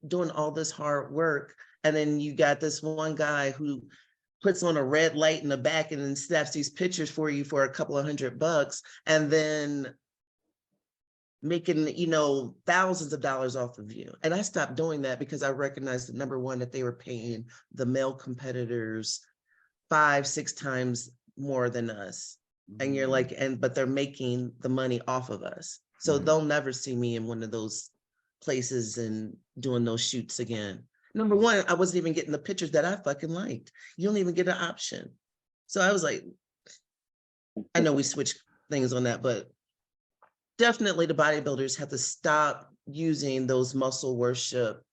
doing all this hard work, and then you got this one guy who puts on a red light in the back and then snaps these pictures for you for a couple of $100, and then making, thousands of dollars off of you. And I stopped doing that because I recognized that, number one, that they were paying the male competitors 5-6 times more than us. And you're like, but they're making the money off of us. So they'll never see me in one of those places and doing those shoots again. Number one, I wasn't even getting the pictures that I fucking liked. You don't even get an option. So I was like, I know we switched things on that, but definitely the bodybuilders have to stop using those muscle worship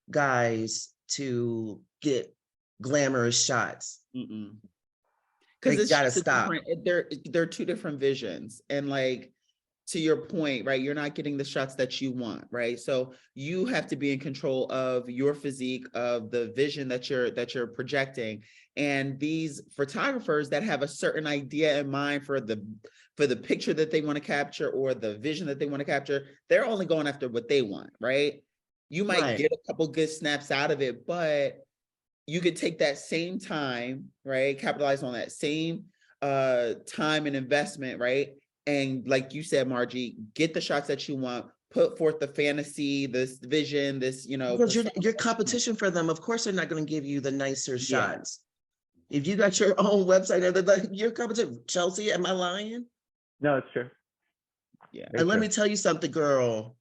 guys to get glamorous shots. Because it's gotta stop. They're 2 different visions. And, like, to your point, right? You're not getting the shots that you want, right? So you have to be in control of your physique, of the vision that you're projecting. And these photographers that have a certain idea in mind for the picture that they want to capture or the vision that they want to capture, they're only going after what they want, right? You might get a couple good snaps out of it, but you could take that same time, right? Capitalize on that same time and investment, right? And like you said, Margie, get the shots that you want, put forth the fantasy, this vision, this, because your competition for them, of course, they're not going to give you the nicer shots. If you got your own website, and like your competition, Chelsea, am I lying? No, it's true. Yeah. And let me tell you something, girl.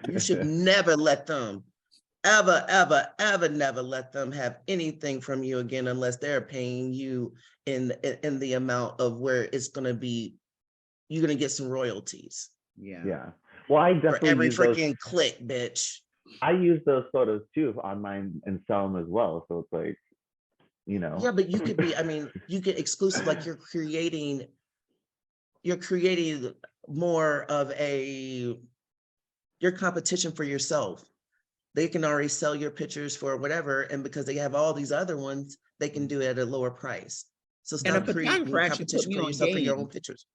You should never let them, ever, never let them have anything from you again unless they're paying you in the amount of where it's going to be, you're going to get some royalties. Yeah. Well, I definitely for every freaking click, bitch. I use those photos too online and sell them as well. So it's like, Yeah, but you could be, I mean, you get exclusive, like you're creating more of your competition for yourself. They can already sell your pictures for whatever, and because they have all these other ones, they can do it at a lower price. So stop creating competition for yourself for your own pictures.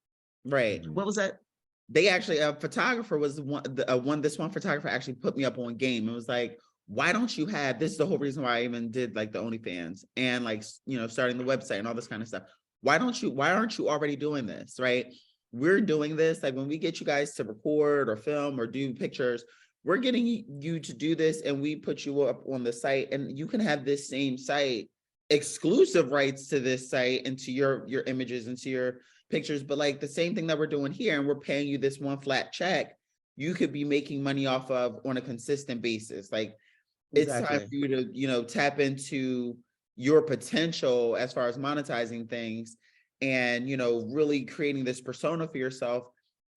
Right. What was that? They actually, a photographer was this one photographer actually put me up on game. It was like, why don't you have, this is the whole reason why I even did like the OnlyFans and like, starting the website and all this kind of stuff. Why aren't you already doing this? Right. We're doing this. Like when we get you guys to record or film or do pictures, we're getting you to do this and we put you up on the site, and you can have this same site, exclusive rights to this site and to your images and to your pictures. But like the same thing that we're doing here, and we're paying you this one flat check, you could be making money off of on a consistent basis. Like it's time for you to, tap into your potential as far as monetizing things and, really creating this persona for yourself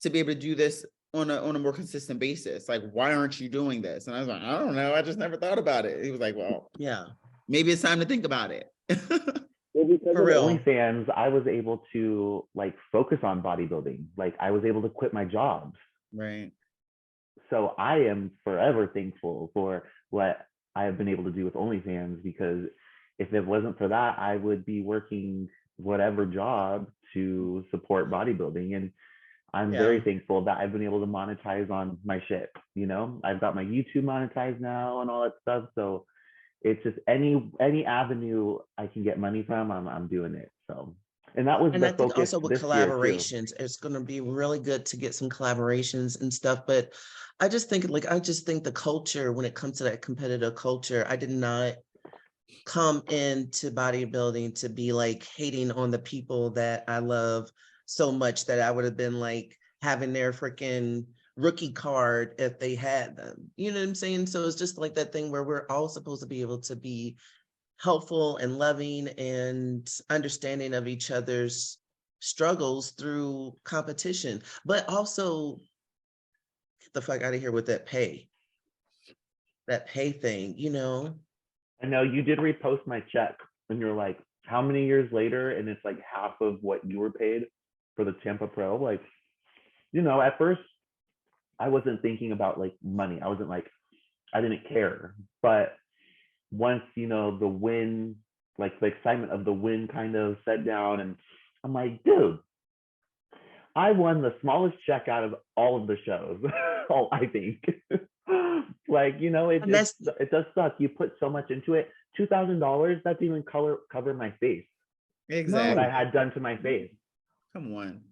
to be able to do this on a more consistent basis. Like, why aren't you doing this? And I was like, I don't know. I just never thought about it. He was like, well, yeah, maybe it's time to think about it. Well, because of OnlyFans, I was able to like focus on bodybuilding. Like I was able to quit my jobs. Right. So I am forever thankful for what I have been able to do with OnlyFans, because if it wasn't for that, I would be working whatever job to support bodybuilding. And I'm very thankful that I've been able to monetize on my shit. I've got my YouTube monetized now and all that stuff. So it's just any avenue I can get money from, I'm doing it. So, and that was and the I think focus also with this collaborations, it's going to be really good to get some collaborations and stuff. But I just think the culture, when it comes to that competitive culture, I did not come into bodybuilding to be like hating on the people that I love so much that I would have been like having their freaking rookie card if they had them. You know what I'm saying? So it's just like that thing where we're all supposed to be able to be helpful and loving and understanding of each other's struggles through competition, but also get the fuck out of here with that pay thing, I know you did repost my check and you're like, how many years later? And it's like half of what you were paid for the Tampa Pro. Like, at first I wasn't thinking about like money. I wasn't like, I didn't care. But once, the win, like the excitement of the win kind of set down, and I'm like, dude, I won the smallest check out of all of the shows. I think. Like, it does suck. You put so much into it. $2,000, that didn't even cover my face. Exactly. What I had done to my face. Come on.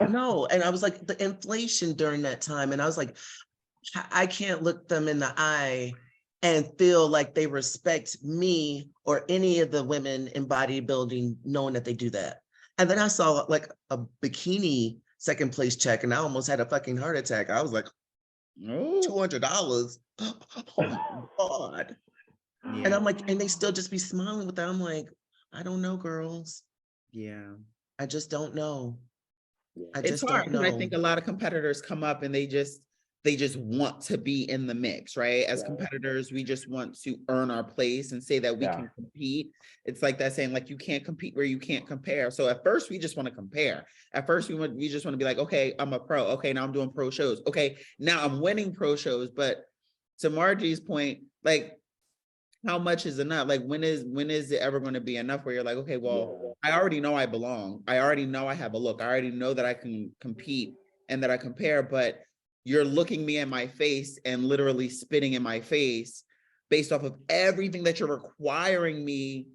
No, and I was like, the inflation during that time, and I was like, I can't look them in the eye and feel like they respect me or any of the women in bodybuilding knowing that they do that. And then I saw like a bikini second place check, and I almost had a fucking heart attack. I was like, $200. Oh my God. Yeah. And I'm like, and they still just be smiling with that. I'm like, I don't know, girls. Yeah. I just don't know. It's hard because I think a lot of competitors come up and they just they just want to be in the mix, right? As competitors, we just want to earn our place and say that we can compete. It's like that saying, like, you can't compete where you can't compare. So at first, we just want to compare. At first, we just want to be like, okay, I'm a pro. Okay, now I'm doing pro shows. Okay, now I'm winning pro shows. But to Margie's point, like, how much is enough? Like, when is it ever going to be enough where you're like, okay, well, I already know I belong. I already know I have a look. I already know that I can compete and that I compare, but you're looking me in my face and literally spitting in my face based off of everything that you're requiring me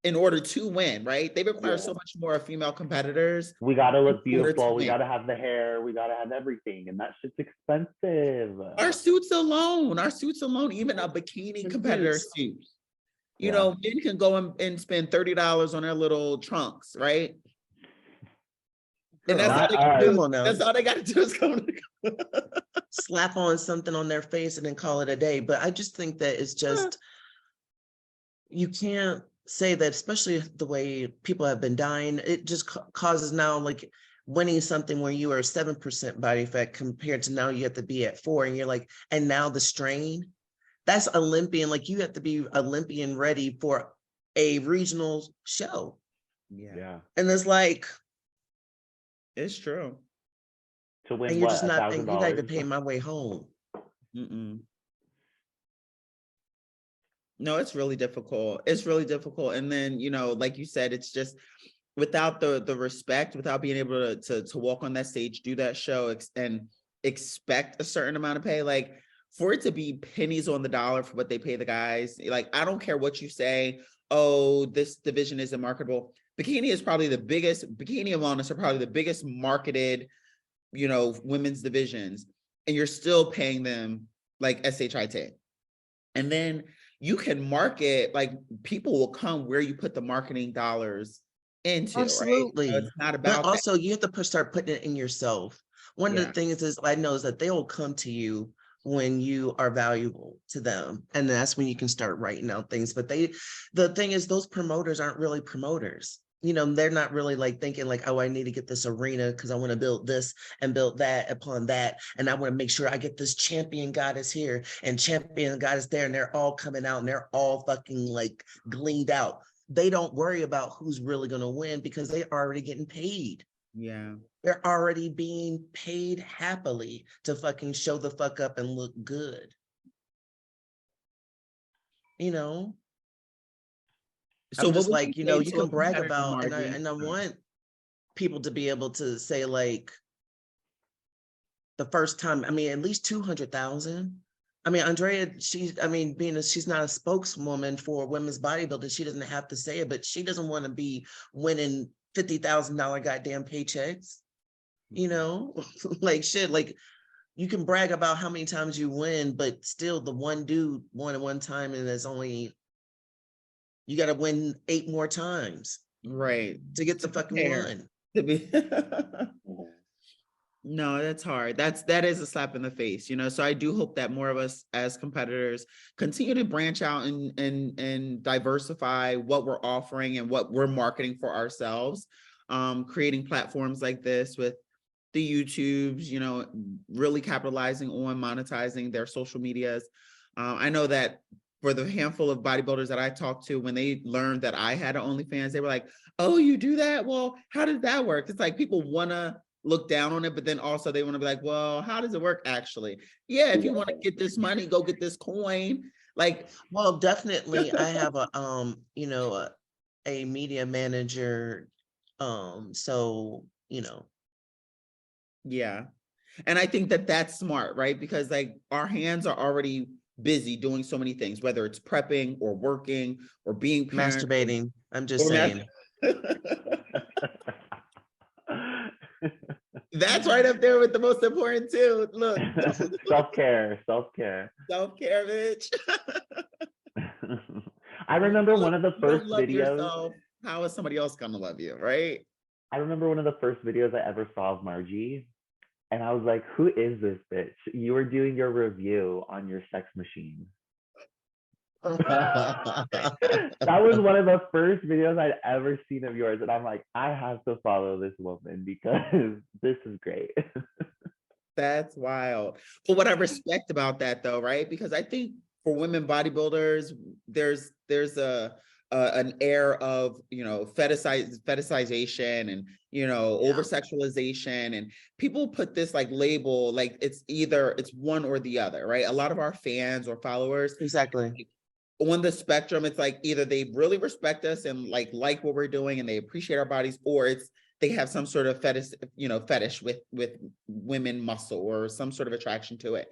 in order to win, right? They require so much more of female competitors. We got to look beautiful. We got to have the hair. We got to have everything. And that shit's expensive. Our suits alone, even a bikini competitor suit. You know, men can go and spend $30 on their little trunks, right? And that's all they got to do. That's all they got to do is come slap on something on their face and then call it a day. But I just think that it's just, you can't say that, especially the way people have been dying. It just causes now, like, winning something where you are 7% body fat compared to now you have to be at 4, and you're like, and now the strain, that's Olympian. Like, you have to be Olympian ready for a regional show. Yeah. And it's like, it's true. To win, and you're what, just not thinking, you're not even $1,000? paying my way home. No, it's really difficult. It's really difficult. And then, you know, like you said, it's just without the respect, without being able to walk on that stage, do that show and expect a certain amount of pay, like, for it to be pennies on the dollar for what they pay the guys. Like, I don't care what you say, oh, this division isn't marketable. Bikini and wellness are probably the biggest marketed, you know, women's divisions, and you're still paying them like SHIT. And then you can market, like, people will come where you put the marketing dollars into. Absolutely. Right? So it's not about but also you have to start putting it in yourself. One of the things is I know is that they will come to you when you are valuable to them, and that's when you can start writing out things. But the thing is, those promoters aren't really promoters. You know, they're not really like thinking like, oh, I need to get this arena because I want to build this and build that upon that. And I want to make sure I get this champion goddess here and champion goddess there. And they're all coming out and they're all fucking like gleaned out. They don't worry about who's really going to win because they're already getting paid. Yeah. They're already being paid happily to fucking show the fuck up and look good. You know? So I'm just like, you know, you can brag about, and I want people to be able to say, like, the first time, I mean, at least 200,000. I mean, Andrea, she's not a spokeswoman for women's bodybuilding. She doesn't have to say it, but she doesn't want to be winning $50,000 goddamn paychecks. You know, like shit, like, you can brag about how many times you win, but still the one dude won at one time and there's only, you got to win 8 more times. Right. To get the fucking one. To be No, that's hard. That is a slap in the face, you know. So I do hope that more of us as competitors continue to branch out and diversify what we're offering and what we're marketing for ourselves. Creating platforms like this with the YouTubes, you know, really capitalizing on monetizing their social medias. I know that for the handful of bodybuilders that I talked to, when they learned that I had an OnlyFans, they were like, oh, you do that? Well, how does that work? It's like people want to look down on it, but then also they want to be like, well, how does it work actually? Yeah, if you want to get this money, go get this coin. Like, well, definitely I have you know, a media manager. So, you know. Yeah. And I think that that's smart, right? Because like our hands are already busy doing so many things, whether it's prepping or working or being parents, masturbating. I'm just saying. That's right up there with the most important too. Look. Self-care, bitch. I remember one of the first videos. Yourself, how is somebody else gonna love you, right? I remember one of the first videos I ever saw of Margie, and I was like, who is this bitch? You were doing your review on your sex machine. That was one of the first videos I'd ever seen of yours, and I'm like, I have to follow this woman because this is great. That's wild. But what I respect about that though, right? Because I think for women bodybuilders, there's an air of, you know, fetishization and, you know, over sexualization, and people put this like label, like it's one or the other, right? A lot of our fans or followers, exactly, on the spectrum, it's like either they really respect us and like what we're doing and they appreciate our bodies, or it's they have some sort of fetish with women muscle or some sort of attraction to it.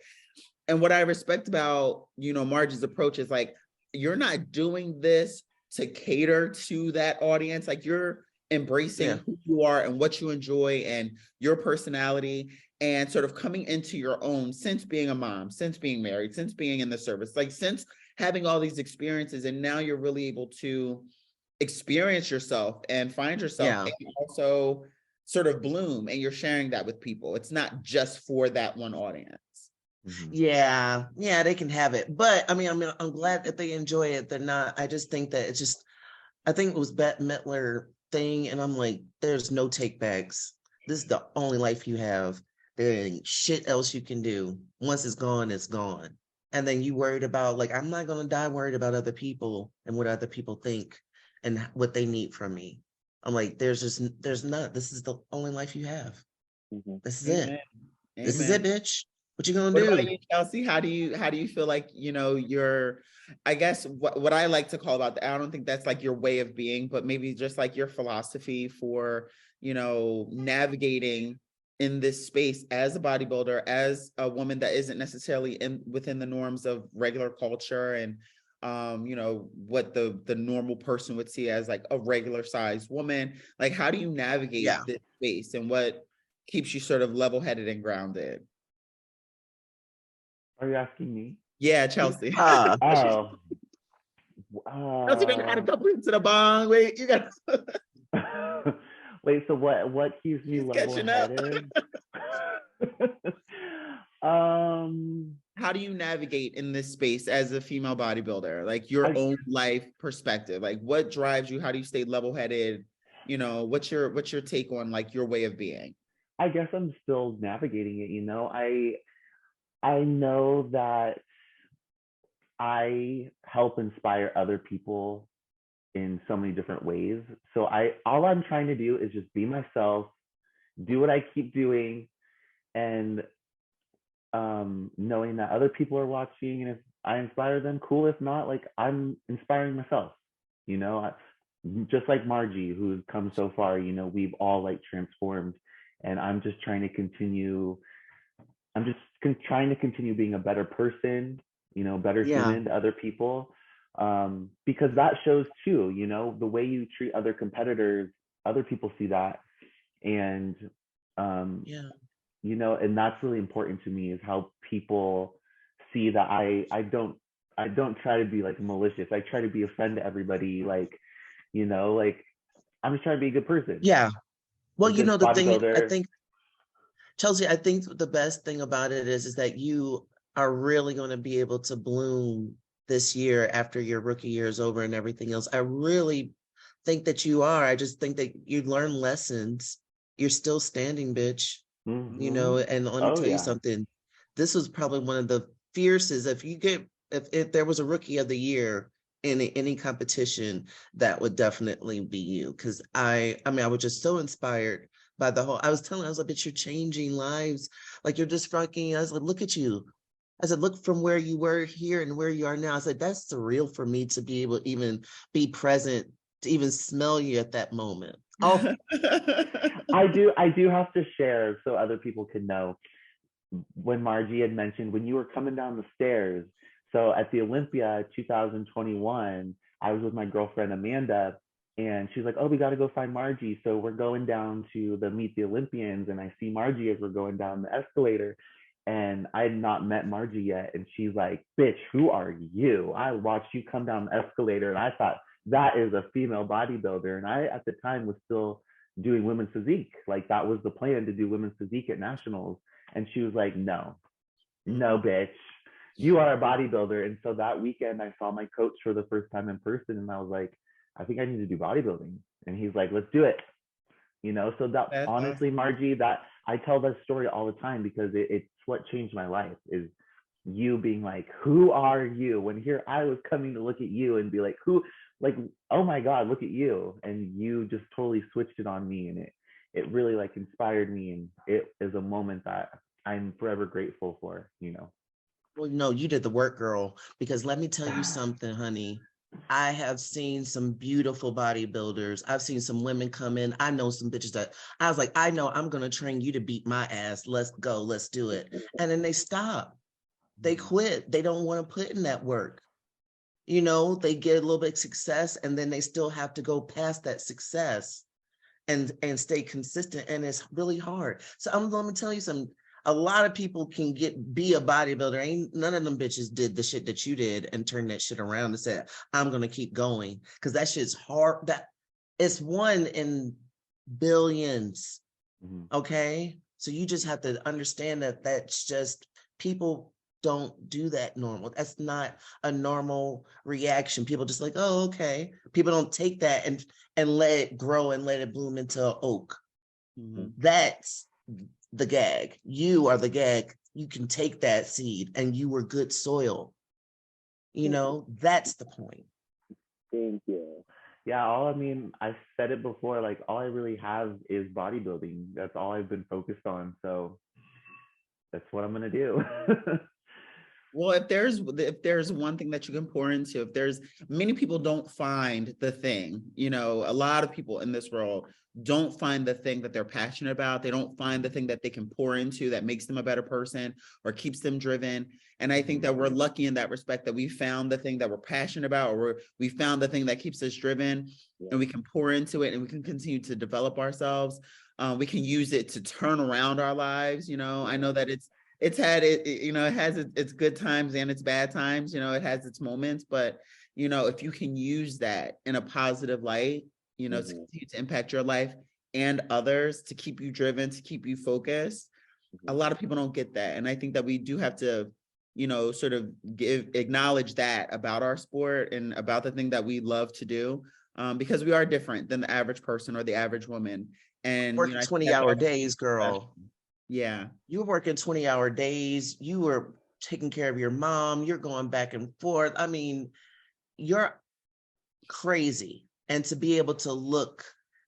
And what I respect about, you know, Margie's approach is like, you're not doing this to cater to that audience. Like, you're embracing who you are and what you enjoy and your personality, and sort of coming into your own since being a mom, since being married, since being in the service, like since having all these experiences. And now you're really able to experience yourself and find yourself and also sort of bloom, and you're sharing that with people. It's not just for that one audience. Yeah, they can have it. But I mean, I'm glad that they enjoy it. They're not, I just think that I think it was Bette Midler thing, and I'm like, there's no take backs. This is the only life you have. There ain't shit else you can do. Once it's gone, it's gone. And then you worried about, like, I'm not gonna die worried about other people and what other people think and what they need from me. I'm like, there's not, this is the only life you have. This is it. This is it, bitch. What you gonna do? What about you, Chelsea? How do you feel like, you know, I guess what I like to call about I don't think that's like your way of being, but maybe just like your philosophy for, you know, navigating in this space as a bodybuilder, as a woman that isn't necessarily within the norms of regular culture, and you know, what the normal person would see as like a regular sized woman. Like, how do you navigate this space, and what keeps you sort of level-headed and grounded? Are you asking me? Yeah, Chelsea. Oh. Chelsea done got a couple into the bong. Wait, you got. Wait. So what keeps me level-headed? How do you navigate in this space as a female bodybuilder? Like your own life perspective. Like, what drives you? How do you stay level-headed? You know, what's your take on like your way of being? I guess I'm still navigating it. You know, I know that I help inspire other people in so many different ways. So all I'm trying to do is just be myself, do what I keep doing, and knowing that other people are watching, and if I inspire them, cool. If not, like, I'm inspiring myself. You know, just like Margie, who's come so far. You know, we've all like transformed, and I'm just trying to continue. I'm just trying to continue being a better person, you know, better human to other people, because that shows too. You know, the way you treat other competitors, other people see that, and you know, and that's really important to me, is how people see that I don't try to be like malicious. I try to be a friend to everybody. Like, you know, like, I'm just trying to be a good person. Yeah. Well, you know, the thing, I think, Chelsea, I think the best thing about it is that you are really going to be able to bloom this year after your rookie year is over and everything else. I really think that you are. I just think that you learn lessons. You're still standing, bitch. You know, and let me tell you something. This was probably one of the fiercest. If there was a rookie of the year in any competition, that would definitely be you. Because I was just so inspired by the whole. I was like, bitch, you're changing lives. Like, you're just fucking. I was like, look at you. I said, look from where you were here and where you are now. I said, that's surreal for me to be able to even be present, to even smell you at that moment. Oh, I do have to share so other people can know. When Margie had mentioned when you were coming down the stairs, so at the Olympia 2021, I was with my girlfriend Amanda, and she's like, oh, we got to go find Margie. So we're going down to the Meet the Olympians, and I see Margie as we're going down the escalator. And I had not met Margie yet. And she's like, bitch, who are you? I watched you come down the escalator, and I thought, that is a female bodybuilder. And I, at the time, was still doing women's physique. Like, that was the plan, to do women's physique at nationals. And she was like, no, bitch, you are a bodybuilder. And so that weekend I saw my coach for the first time in person, and I was like, I think I need to do bodybuilding. And he's like, let's do it. You know, so that honestly, Margie, that I tell that story all the time because it's what changed my life, is you being like, who are you? When here I was coming to look at you and be like, who, like, oh my God, look at you. And you just totally switched it on me. And it really like inspired me. And it is a moment that I'm forever grateful for, you know. Well, no, you did the work, girl, because let me tell you something, honey. I have seen some beautiful bodybuilders. I've seen some women come in. I know some bitches that I was like, I know I'm going to train you to beat my ass. Let's go. Let's do it. And then they stop. They quit. They don't want to put in that work. You know, they get a little bit of success and then they still have to go past that success and stay consistent. And it's really hard. So let me tell you something. A lot of people can be a bodybuilder. Ain't none of them bitches did the shit that you did and turn that shit around and said, I'm going to keep going. Cause that shit's hard. That it's 1 in billions. Okay. So you just have to understand that that's just, people don't do that normal. That's not a normal reaction. People just like, oh, okay. People don't take that and let it grow and let it bloom into an oak. That's the gag. You are the gag. You can take that seed and you were good soil. You know, that's the point. Thank you. Yeah, I've said it before, like all I really have is bodybuilding. That's all I've been focused on. So that's what I'm gonna do. Well, if there's one thing that you can pour into, many people don't find the thing, you know, a lot of people in this world don't find the thing that they're passionate about. They don't find the thing that they can pour into that makes them a better person or keeps them driven. And I think that we're lucky in that respect, that we found the thing that we're passionate about, or we found the thing that keeps us driven, and we can pour into it and we can continue to develop ourselves. We can use it to turn around our lives. You know, I know that it has its good times and its bad times, you know, it has its moments, but, you know, if you can use that in a positive light, you know, to continue to impact your life and others, to keep you driven, to keep you focused, a lot of people don't get that. And I think that we do have to, you know, sort of acknowledge that about our sport and about the thing that we love to do, because we are different than the average person or the average woman. And working 20-hour days, girl. Yeah. You were working 20-hour days. You were taking care of your mom. You're going back and forth. I mean, you're crazy. And to be able to look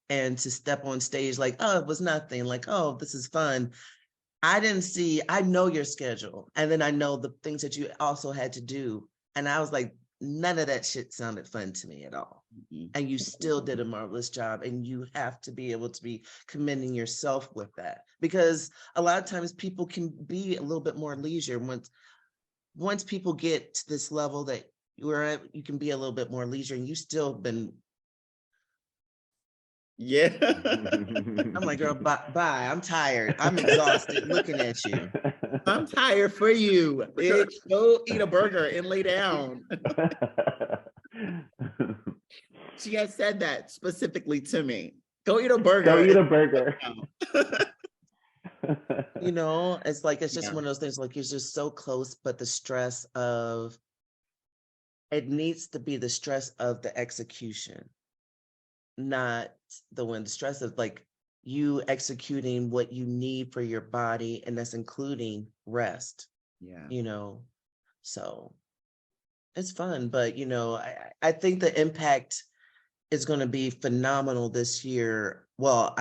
and to step on stage like, oh, it was nothing. Like, oh, this is fun. I know your schedule. And then I know the things that you also had to do. And I was like, none of that shit sounded fun to me at all. And you still did a marvelous job. And you have to be able to be commending yourself with that, because a lot of times people can be a little bit more leisure. Once people get to this level that you can be a little bit more leisure, and you still been. Yeah. I'm like, girl, bye. I'm tired. I'm exhausted looking at you. I'm tired for you, bitch. Go eat a burger and lay down. She has said that specifically to me. Go eat a burger. Go eat a burger. You know, it's just one of those things, like, you're just so close, but the stress of it needs to be the stress of the execution, not the stress of like you executing what you need for your body, and that's including rest. Yeah. You know, so it's fun, but you know, I think the impact is going to be phenomenal this year. Well,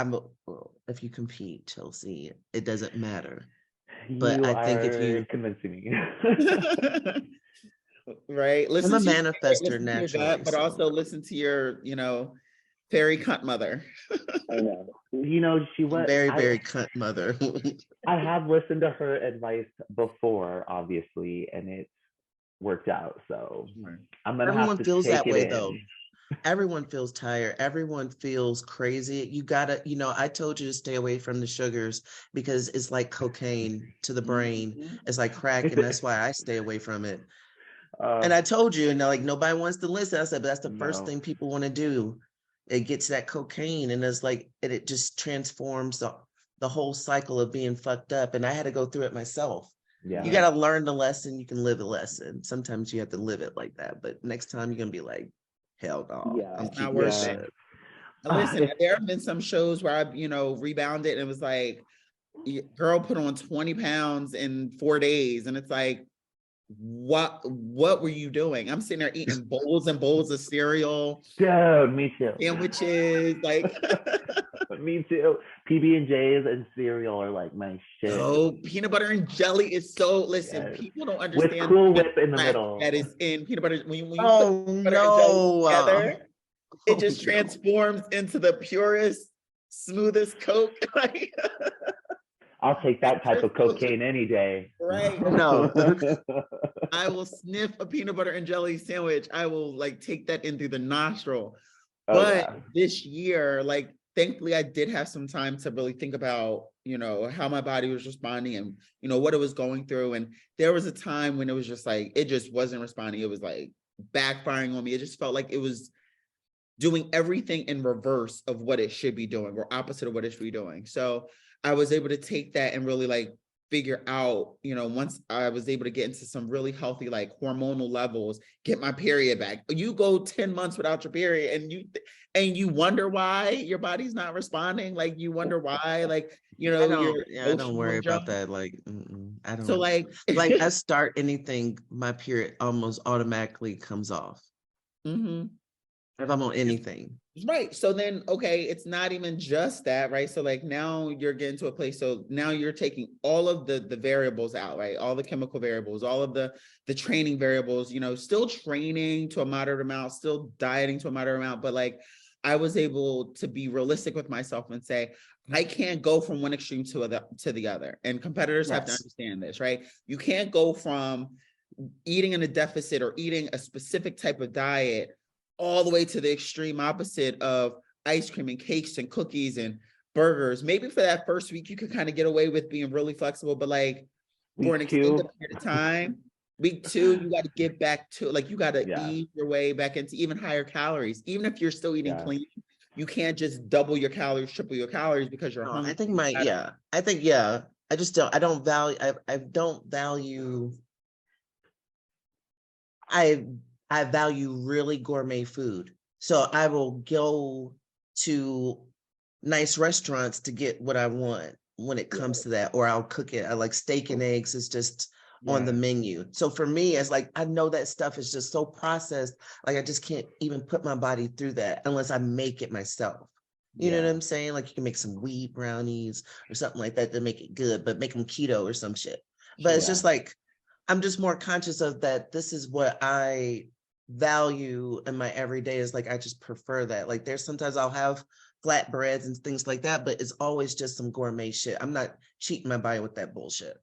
if you compete, Chelsea, it doesn't matter. But I think if you convincing me. Right. I'm a manifester naturally. But also listen to your, you know, fairy cunt mother. I know. You know, she was very cunt mother. I have listened to her advice before, obviously, and it worked out. So I'm gonna Everyone have to feels take that it way in. though. Everyone feels tired. Everyone feels crazy. You gotta, you know, I told you to stay away from the sugars because it's like cocaine to the brain. It's like crack, and that's why I stay away from it. And I told you, and like nobody wants to listen. I said, but that's the first thing people want to do. It gets that cocaine, and it's like it just transforms the whole cycle of being fucked up. And I had to go through it myself. Yeah. You got to learn the lesson. You can live the lesson. Sometimes you have to live it like that. But next time you're going to be like, hell no. Yeah, I'm not worth it. Listen, there have been some shows where I, you know, rebounded and it was like, girl put on 20 pounds in 4 days. And it's like, what were you doing? I'm sitting there eating bowls and bowls of cereal. Dude, me too. Sandwiches, like. Me too. PB&Js and cereal are like my shit. Oh, peanut butter and jelly is so, listen, people don't understand. With Cool Whip in the middle. That is in peanut butter. When you put peanut butter and jelly together, it just transforms into the purest, smoothest Coke. I'll take that type of cocaine any day. Right. No. I will sniff a peanut butter and jelly sandwich. I will like take that in through the nostril. But this year, like, thankfully I did have some time to really think about, you know, how my body was responding and, you know, what it was going through. And there was a time when it was just like, it just wasn't responding. It was like backfiring on me. It just felt like it was doing everything in reverse of what it should be doing, or opposite of what it should be doing. So I was able to take that and really like figure out, you know, once I was able to get into some really healthy, like hormonal levels, get my period back. You go 10 months without your period and you wonder why your body's not responding. Like you wonder why, like, you know, I don't worry about that. Like, I don't. So like I start anything, my period almost automatically comes off. Mm-hmm. If I'm on anything. Right. So then, okay, it's not even just that, right? So like now you're getting to a place. So now you're taking all of the variables out, right? All the chemical variables, all of the training variables, you know, still training to a moderate amount, still dieting to a moderate amount. But like, I was able to be realistic with myself and say, I can't go from one extreme to the other. And competitors have to understand this, right? You can't go from eating in a deficit or eating a specific type of diet all the way to the extreme opposite of ice cream and cakes and cookies and burgers. Maybe for that first week, you could kind of get away with being really flexible, but like for an extended period of time, week 2, you got to get back to, like, you got to ease your way back into even higher calories. Even if you're still eating clean, you can't just double your calories, triple your calories because you're hungry. I value really gourmet food. So I will go to nice restaurants to get what I want when it comes to that, or I'll cook it. I like steak and eggs is just on the menu. So for me, it's like, I know that stuff is just so processed. Like I just can't even put my body through that unless I make it myself. You know what I'm saying? Like you can make some wheat brownies or something like that to make it good, but make them keto or some shit. But it's just like, I'm just more conscious of that. This is what I value in my everyday, is like, I just prefer that. Like there's sometimes I'll have flatbreads and things like that, but it's always just some gourmet shit. I'm not cheating my body with that bullshit.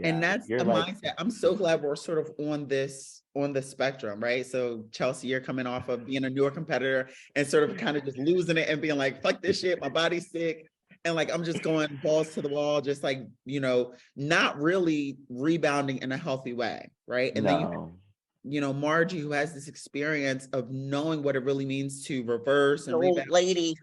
And that's the mindset. I'm so glad we're sort of on the spectrum, right? So Chelsea, you're coming off of being a newer competitor and sort of kind of just losing it and being like, fuck this shit, my body's sick. And like, I'm just going balls to the wall, just like, you know, not really rebounding in a healthy way, right? And then you know, Margie, who has this experience of knowing what it really means to reverse and rebound. Lady.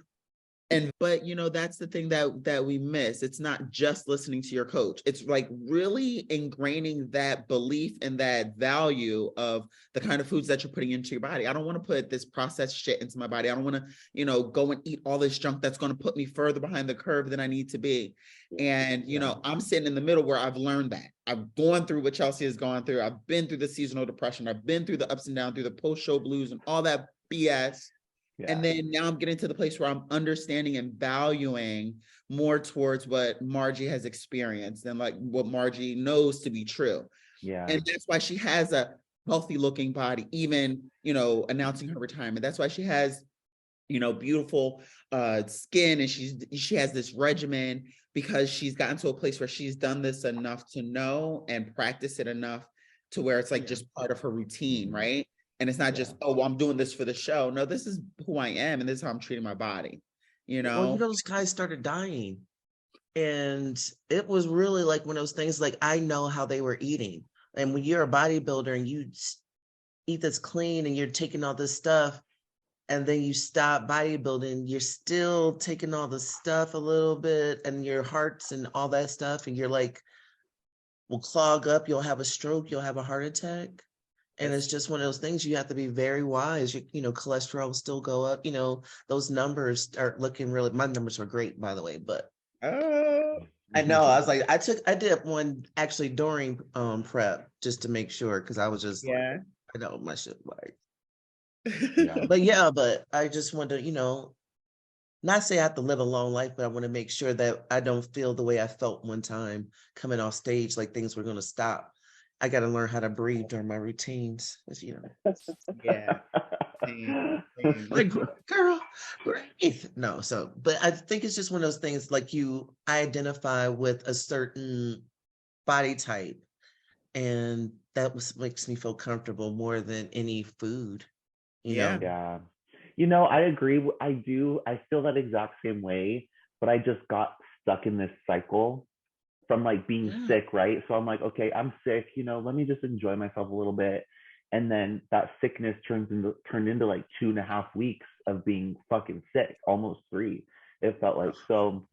But you know, that's the thing that we miss. It's not just listening to your coach. It's like really ingraining that belief and that value of the kind of foods that you're putting into your body. I don't want to put this processed shit into my body. I don't want to, you know, go and eat all this junk that's going to put me further behind the curve than I need to be. And, you know, I'm sitting in the middle where I've learned that. I've gone through what Chelsea has gone through. I've been through the seasonal depression. I've been through the ups and downs, through the post-show blues and all that BS. And then now I'm getting to the place where I'm understanding and valuing more towards what Margie has experienced and like what Margie knows to be true. And that's why she has a healthy looking body, even, you know, announcing her retirement. That's why she has, you know, beautiful skin, and she has this regimen because she's gotten to a place where she's done this enough to know and practice it enough to where it's like just part of her routine, right? And it's not just, oh, well, I'm doing this for the show. No, this is who I am, and this is how I'm treating my body, you know? Well, you know, those guys started dying. And it was really like one of those things, like, I know how they were eating. And when you're a bodybuilder and you eat this clean and you're taking all this stuff, and then you stop bodybuilding, you're still taking all the stuff a little bit, and your hearts and all that stuff, and you're like, will clog up, you'll have a stroke, you'll have a heart attack. And it's just one of those things, you have to be very wise. You know, cholesterol will still go up. You know, those numbers are looking really, my numbers are great, by the way, but I know. I was like, I did one actually during prep just to make sure, because I was just like, I know my shit like. Yeah. But I just want to, not say I have to live a long life, but I want to make sure that I don't feel the way I felt one time coming off stage, like things were going to stop. I got to learn how to breathe during my routines, Yeah. Like, girl, breathe. No, but I think it's just one of those things, like I identify with a certain body type, and that makes me feel comfortable more than any food, know? Yeah. I agree. I feel that exact same way, but I just got stuck in this cycle from like being sick, right? So I'm like, okay, I'm sick, let me just enjoy myself a little bit. And then that sickness turned into like 2.5 weeks of being fucking sick, almost 3. It felt like. So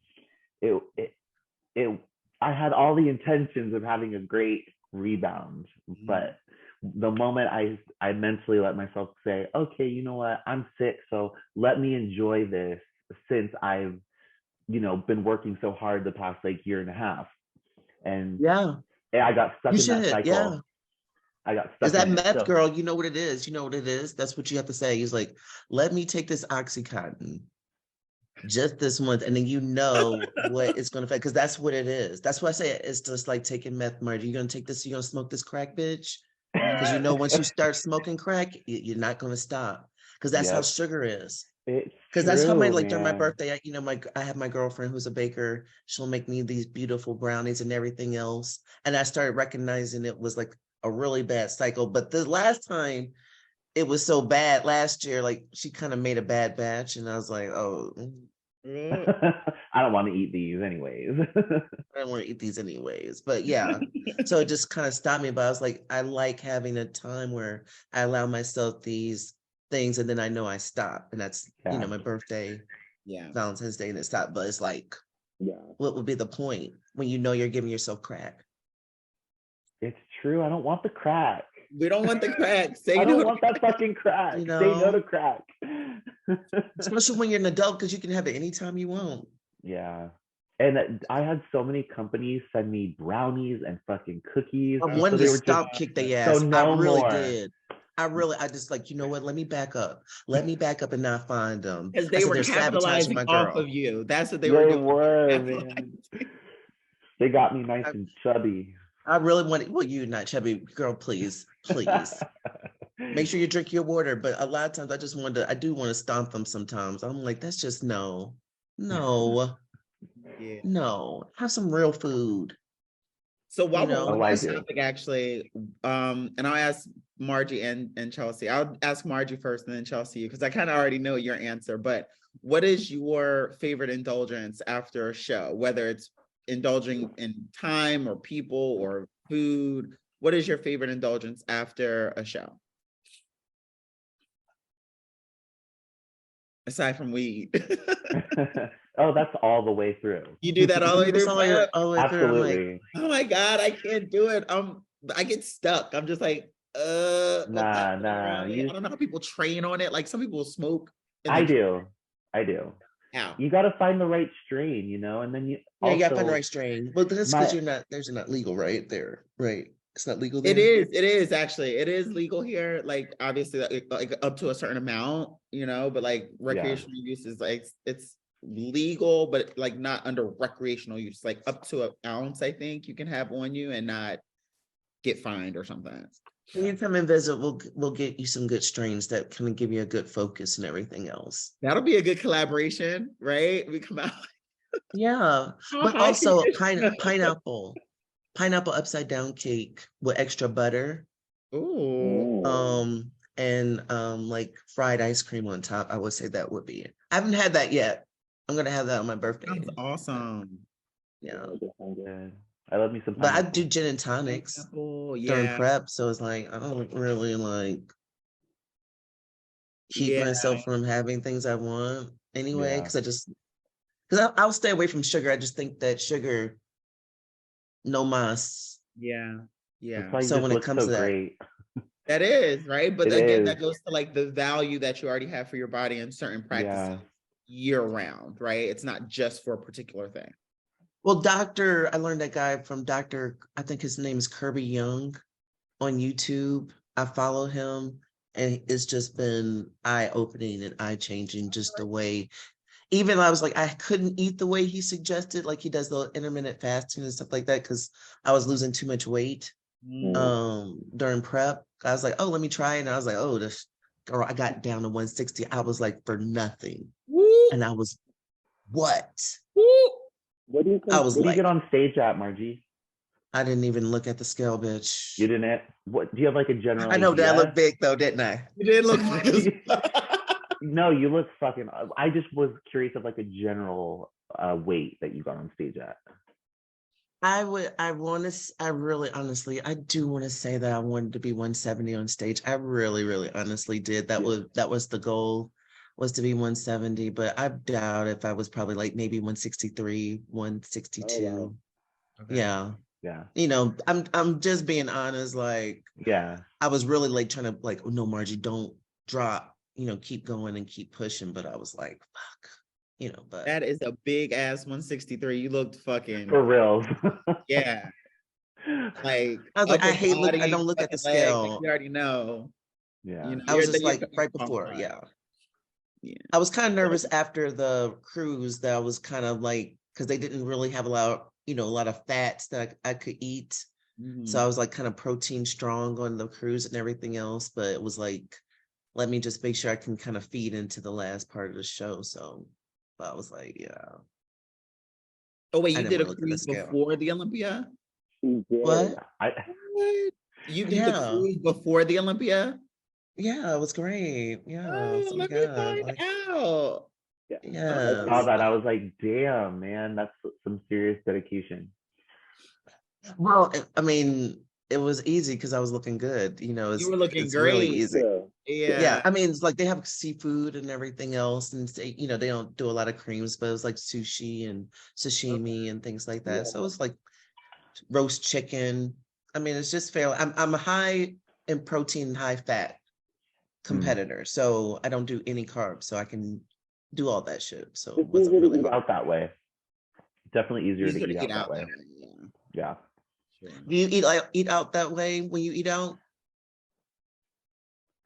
I had all the intentions of having a great rebound, but the moment I mentally let myself say, okay, you know what, I'm sick, so let me enjoy this, since I've been working so hard the past like 1.5 years. And I got stuck in that cycle. I got stuck. Is that meth, girl? You know what it is. You know what it is. That's what you have to say. He's like, let me take this Oxycontin just this month, and then what it's going to affect, because that's what it is. That's why I say it's just like taking meth, Margie. You're going to take this, you're going to smoke this crack, bitch, because once you start smoking crack, you're not going to stop, because that's how sugar is. Because that's how during my birthday, I have my girlfriend who's a baker. She'll make me these beautiful brownies and everything else, and I started recognizing it was like a really bad cycle. But the last time it was so bad, last year, like she kind of made a bad batch, and I was like, oh, I don't want to eat these anyways. I don't want to eat these anyways. But so it just kind of stopped me. But I was like, I like having a time where I allow myself these things, and then I know I stop, and that's my birthday, Valentine's Day, and it stopped. But it's like, what would be the point when you're giving yourself crack? It's true. I don't want the crack. We don't want the crack. I don't want that fucking crack. Say no to crack. Especially when you're an adult, because you can have it anytime you want. Yeah. And I had so many companies send me brownies and fucking cookies. I wanted to stop, kick their ass. So I really did. I just like, you know what? Let me back up. Let me back up and not find them. Because they were capitalizing off of you. That's what they were doing. Man. They got me nice and chubby. I really want it. Well, you not chubby, girl, please. Make sure you drink your water. But a lot of times I do want to stomp them sometimes. I'm like, that's just no. No. Have some real food. So while we're on this topic, actually, and I'll ask Margie and Chelsea. I'll ask Margie first and then Chelsea, because I kind of already know your answer. But what is your favorite indulgence after a show, whether it's indulging in time or people or food? What is your favorite indulgence after a show, aside from weed? Oh, that's all the way through. You do that all the way through? All the way Absolutely. Through. Like, oh my God, I can't do it. I get stuck. I'm just like, nah. I don't know how people train on it. Like some people smoke. I do. How? You got to find the right strain, and then you got to find the right strain. Well, that's because they're not legal, right? There, right? It's not legal there. It is actually. It is legal here. Like obviously, like up to a certain amount, but like recreational use is like it's legal, but like not under recreational use. Like up to an ounce, I think you can have on you and not get fined or something. When you come and visit, we'll get you some good strains that can give you a good focus and everything else. That'll be a good collaboration, right? We come out. Yeah, but also pineapple upside down cake with extra butter. Ooh. And like fried ice cream on top. I would say that would be it. I haven't had that yet. I'm gonna have that on my birthday. That's awesome. Yeah. I love me some pineapple. But I do gin and tonics during prep, so it's like I don't really like keep myself from having things I want anyway, because I'll stay away from sugar. I just think that sugar, no mas. Yeah. So when it comes to that, that is right. But again, that goes to like the value that you already have for your body in certain practices year round, right? It's not just for a particular thing. Well, I learned that guy from Dr. I think his name is Kirby Young on YouTube. I follow him, and it's just been eye-opening and eye-changing, just the way, even I was like, I couldn't eat the way he suggested, like he does the intermittent fasting and stuff like that, because I was losing too much weight during prep. I was like, oh, let me try it. And I was like, oh, this girl, I got down to 160. I was like, for nothing. Woo! And I was, what? Woo! What do you think? I was what like, do you get on stage at, Margie? I didn't even look at the scale, bitch. You didn't? What do you have, like a general I know idea? that I looked big though, didn't I? You did look big. No, you look fucking. I just was curious of like a general weight that you got on stage at. I really honestly, I do want to say that I wanted to be 170 on stage. I really, really honestly did. That was the goal, was to be 170, but I doubt if I was probably like maybe 163, 162. Oh, wow. Okay. Yeah. Yeah. You know, I'm just being honest. Like, yeah, I was really like trying to like, oh no, Margie, don't drop, you know, keep going and keep pushing. But I was like, fuck, you know, but that is a big ass 163. You looked fucking for real. Yeah. Like I was like, I hate I don't look at the scale. Like you already know. Yeah. You know, I was just like right before, yeah. I was kind of nervous after the cruise that I was kind of like, because they didn't really have a lot of fats that I could eat. Mm-hmm. So I was like kind of protein strong on the cruise and everything else, but it was like, let me just make sure I can kind of feed into the last part of the show. So but I was like, yeah. Oh wait, you did a cruise before the Olympia? What? You did the cruise before the Olympia? Yeah, it was great. Yeah. Oh, let me find out. Yeah. I saw that. I was like, damn, man, that's some serious dedication. Well, I mean, it was easy because I was looking good. You know, you were looking great. Really easy. Yeah. I mean, it's like they have seafood and everything else, and you know, they don't do a lot of creams, but it was like sushi and sashimi and things like that. So it was like roast chicken. I mean, it's just fair. I'm a high in protein, high fat competitor, so I don't do any carbs, so I can do all that shit. So it wasn't really eat out that way. Definitely easier to eat out that way. Yeah. Do you eat out that way when you eat out?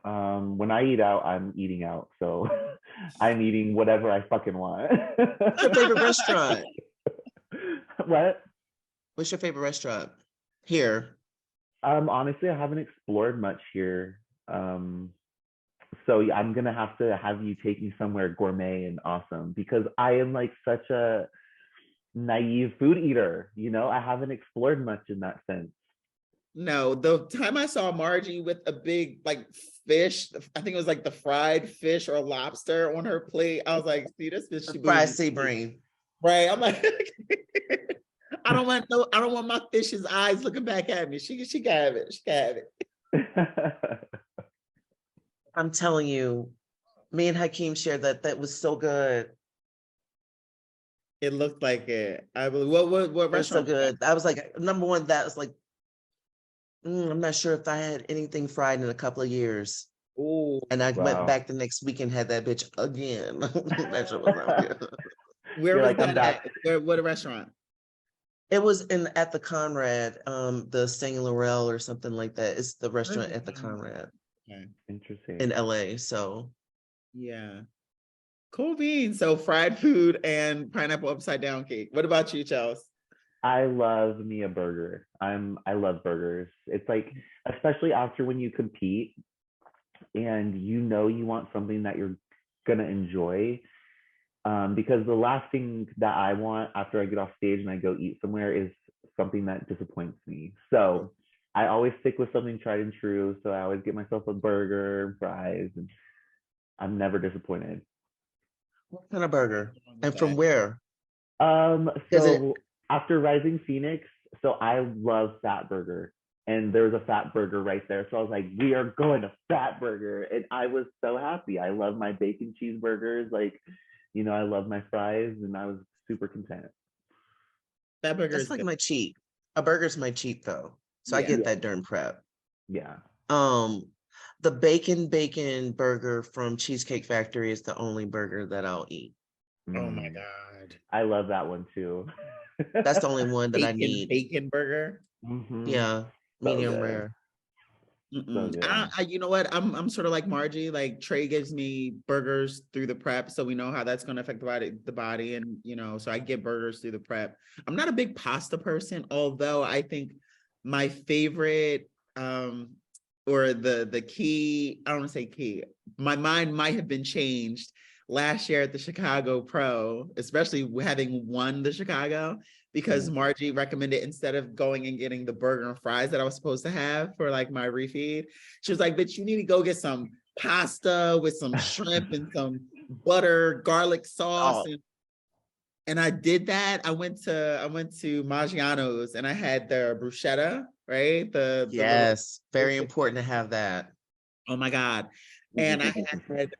When I eat out, I'm eating out. So I'm eating whatever I fucking want. What's your favorite restaurant? What? What's your favorite restaurant here? Honestly, I haven't explored much here. So I'm gonna have to have you take me somewhere gourmet and awesome, because I am like such a naive food eater, you know. I haven't explored much in that sense. No, the time I saw Margie with a big like fish, I think it was like the fried fish or lobster on her plate, I was like, see, this fish fried sea brain. Right. I'm like, I don't want my fish's eyes looking back at me. She can have it. She can have it. I'm telling you, me and Hakeem shared that was so good. It looked like it. I believe. What restaurant? So good. I was like, number one, that was like, I'm not sure if I had anything fried in a couple of years. Oh, and I went back the next week and had that bitch again. That shit was not good. Where was that at? What a restaurant? It was at the Conrad, the Saint Laurel or something like that. It's the restaurant at the Conrad. Okay. Interesting. In LA. So yeah. Cool beans. So fried food and pineapple upside down cake. What about you, Chels? I love me a burger. I love burgers. It's like, especially after when you compete and you know you want something that you're gonna enjoy. Because the last thing that I want after I get off stage and I go eat somewhere is something that disappoints me. So I always stick with something tried and true. So I always get myself a burger and fries, and I'm never disappointed. What kind of burger? And from where? So after Rising Phoenix, so I love Fatburger, and there was a Fatburger right there. So I was like, we are going to Fatburger, and I was so happy. I love my bacon cheeseburgers, like, you know, I love my fries, and I was super content. Fatburger is like my cheat. A burger's my cheat though, so I get that during prep. Yeah. The bacon burger from Cheesecake Factory is the only burger that I'll eat. Oh my God. I love that one too. That's the only one that I need. Bacon burger. Yeah, medium rare. So you know what? I'm sort of like Margie. Like Trey gives me burgers through the prep, so we know how that's going to affect the body, and you know, so I get burgers through the prep. I'm not a big pasta person, although I think my favorite, or the key, I don't want to say key. My mind might have been changed last year at the Chicago Pro, especially having won the Chicago, because Margie recommended, instead of going and getting the burger and fries that I was supposed to have for like my refeed, she was like, "Bitch, you need to go get some pasta with some shrimp and some butter, garlic sauce." And I did that. I went to Maggiano's and I had the bruschetta, right? Yes, very important to have that. Oh my God. And I had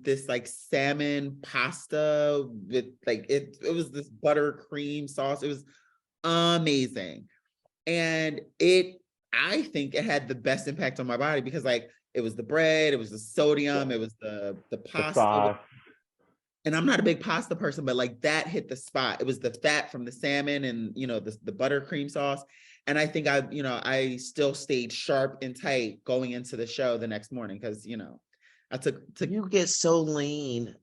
this like salmon pasta with like it was this butter cream sauce. It was amazing. And I think it had the best impact on my body because like it was the bread, it was the sodium, it was the pasta. And I'm not a big pasta person, but like that hit the spot. It was the fat from the salmon and you know the butter cream sauce. And I think I still stayed sharp and tight going into the show the next morning because you know I took you get so lean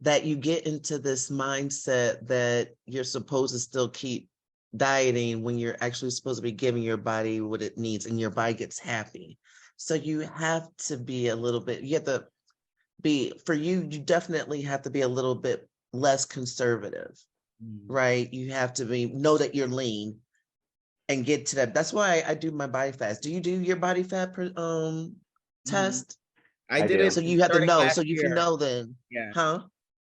that you get into this mindset that you're supposed to still keep dieting when you're actually supposed to be giving your body what it needs and your body gets happy. So you have to be a little bit, you definitely have to be a little bit less conservative, right? You have to know that you're lean and get to that. That's why I do my body fat. Do you do your body fat test? I did it. So you have to know. So you can know then. Yeah. Huh?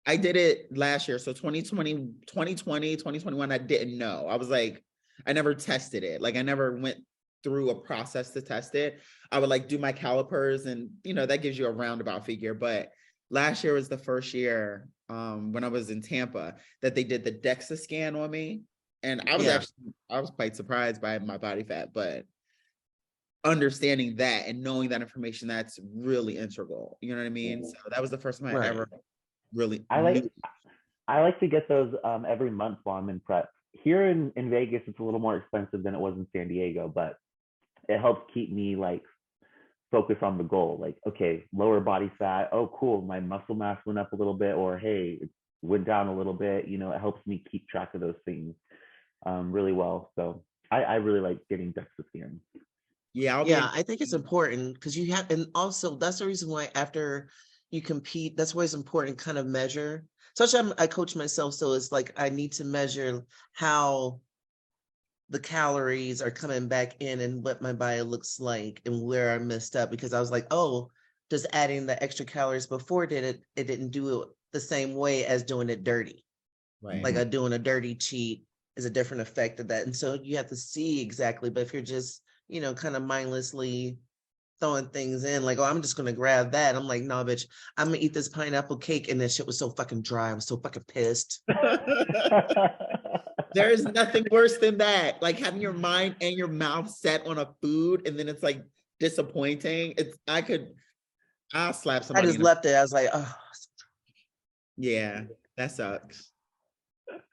I did it last year. So 2020, 2021, I didn't know. I was like, I never tested it. Like I never went through a process to test it. I would like do my calipers and, you know, that gives you a roundabout figure. But last year was the first year when I was in Tampa that they did the Dexa scan on me. And I was quite surprised by my body fat, but understanding that and knowing that information, that's really integral. You know what I mean? So that was the first time I ever really I like to get those every month while I'm in prep. Here in Vegas, it's a little more expensive than it was in San Diego, but it helps keep me like focused on the goal. Like, okay, lower body fat. Oh, cool. My muscle mass went up a little bit, or hey, it went down a little bit. You know, it helps me keep track of those things really well. So I really like getting Dexa scans. Yeah, I think it's important because you have, and also that's the reason why after you compete, that's why it's important to kind of measure. So I coach myself, so it's like I need to measure how the calories are coming back in and what my body looks like and where I messed up, because I was like, oh, just adding the extra calories before it didn't do it the same way as doing it dirty. Right. Like doing a dirty cheat is a different effect of that. And so you have to see exactly, but if you're just, you know, kind of mindlessly throwing things in, like, oh, I'm just gonna grab that. I'm like, no, bitch, I'm gonna eat this pineapple cake, and that shit was so fucking dry. I was so fucking pissed. There's nothing worse than that. Like having your mind and your mouth set on a food, and then it's like disappointing. I'll slap somebody. I just left it. I was like, oh. Yeah, that sucks.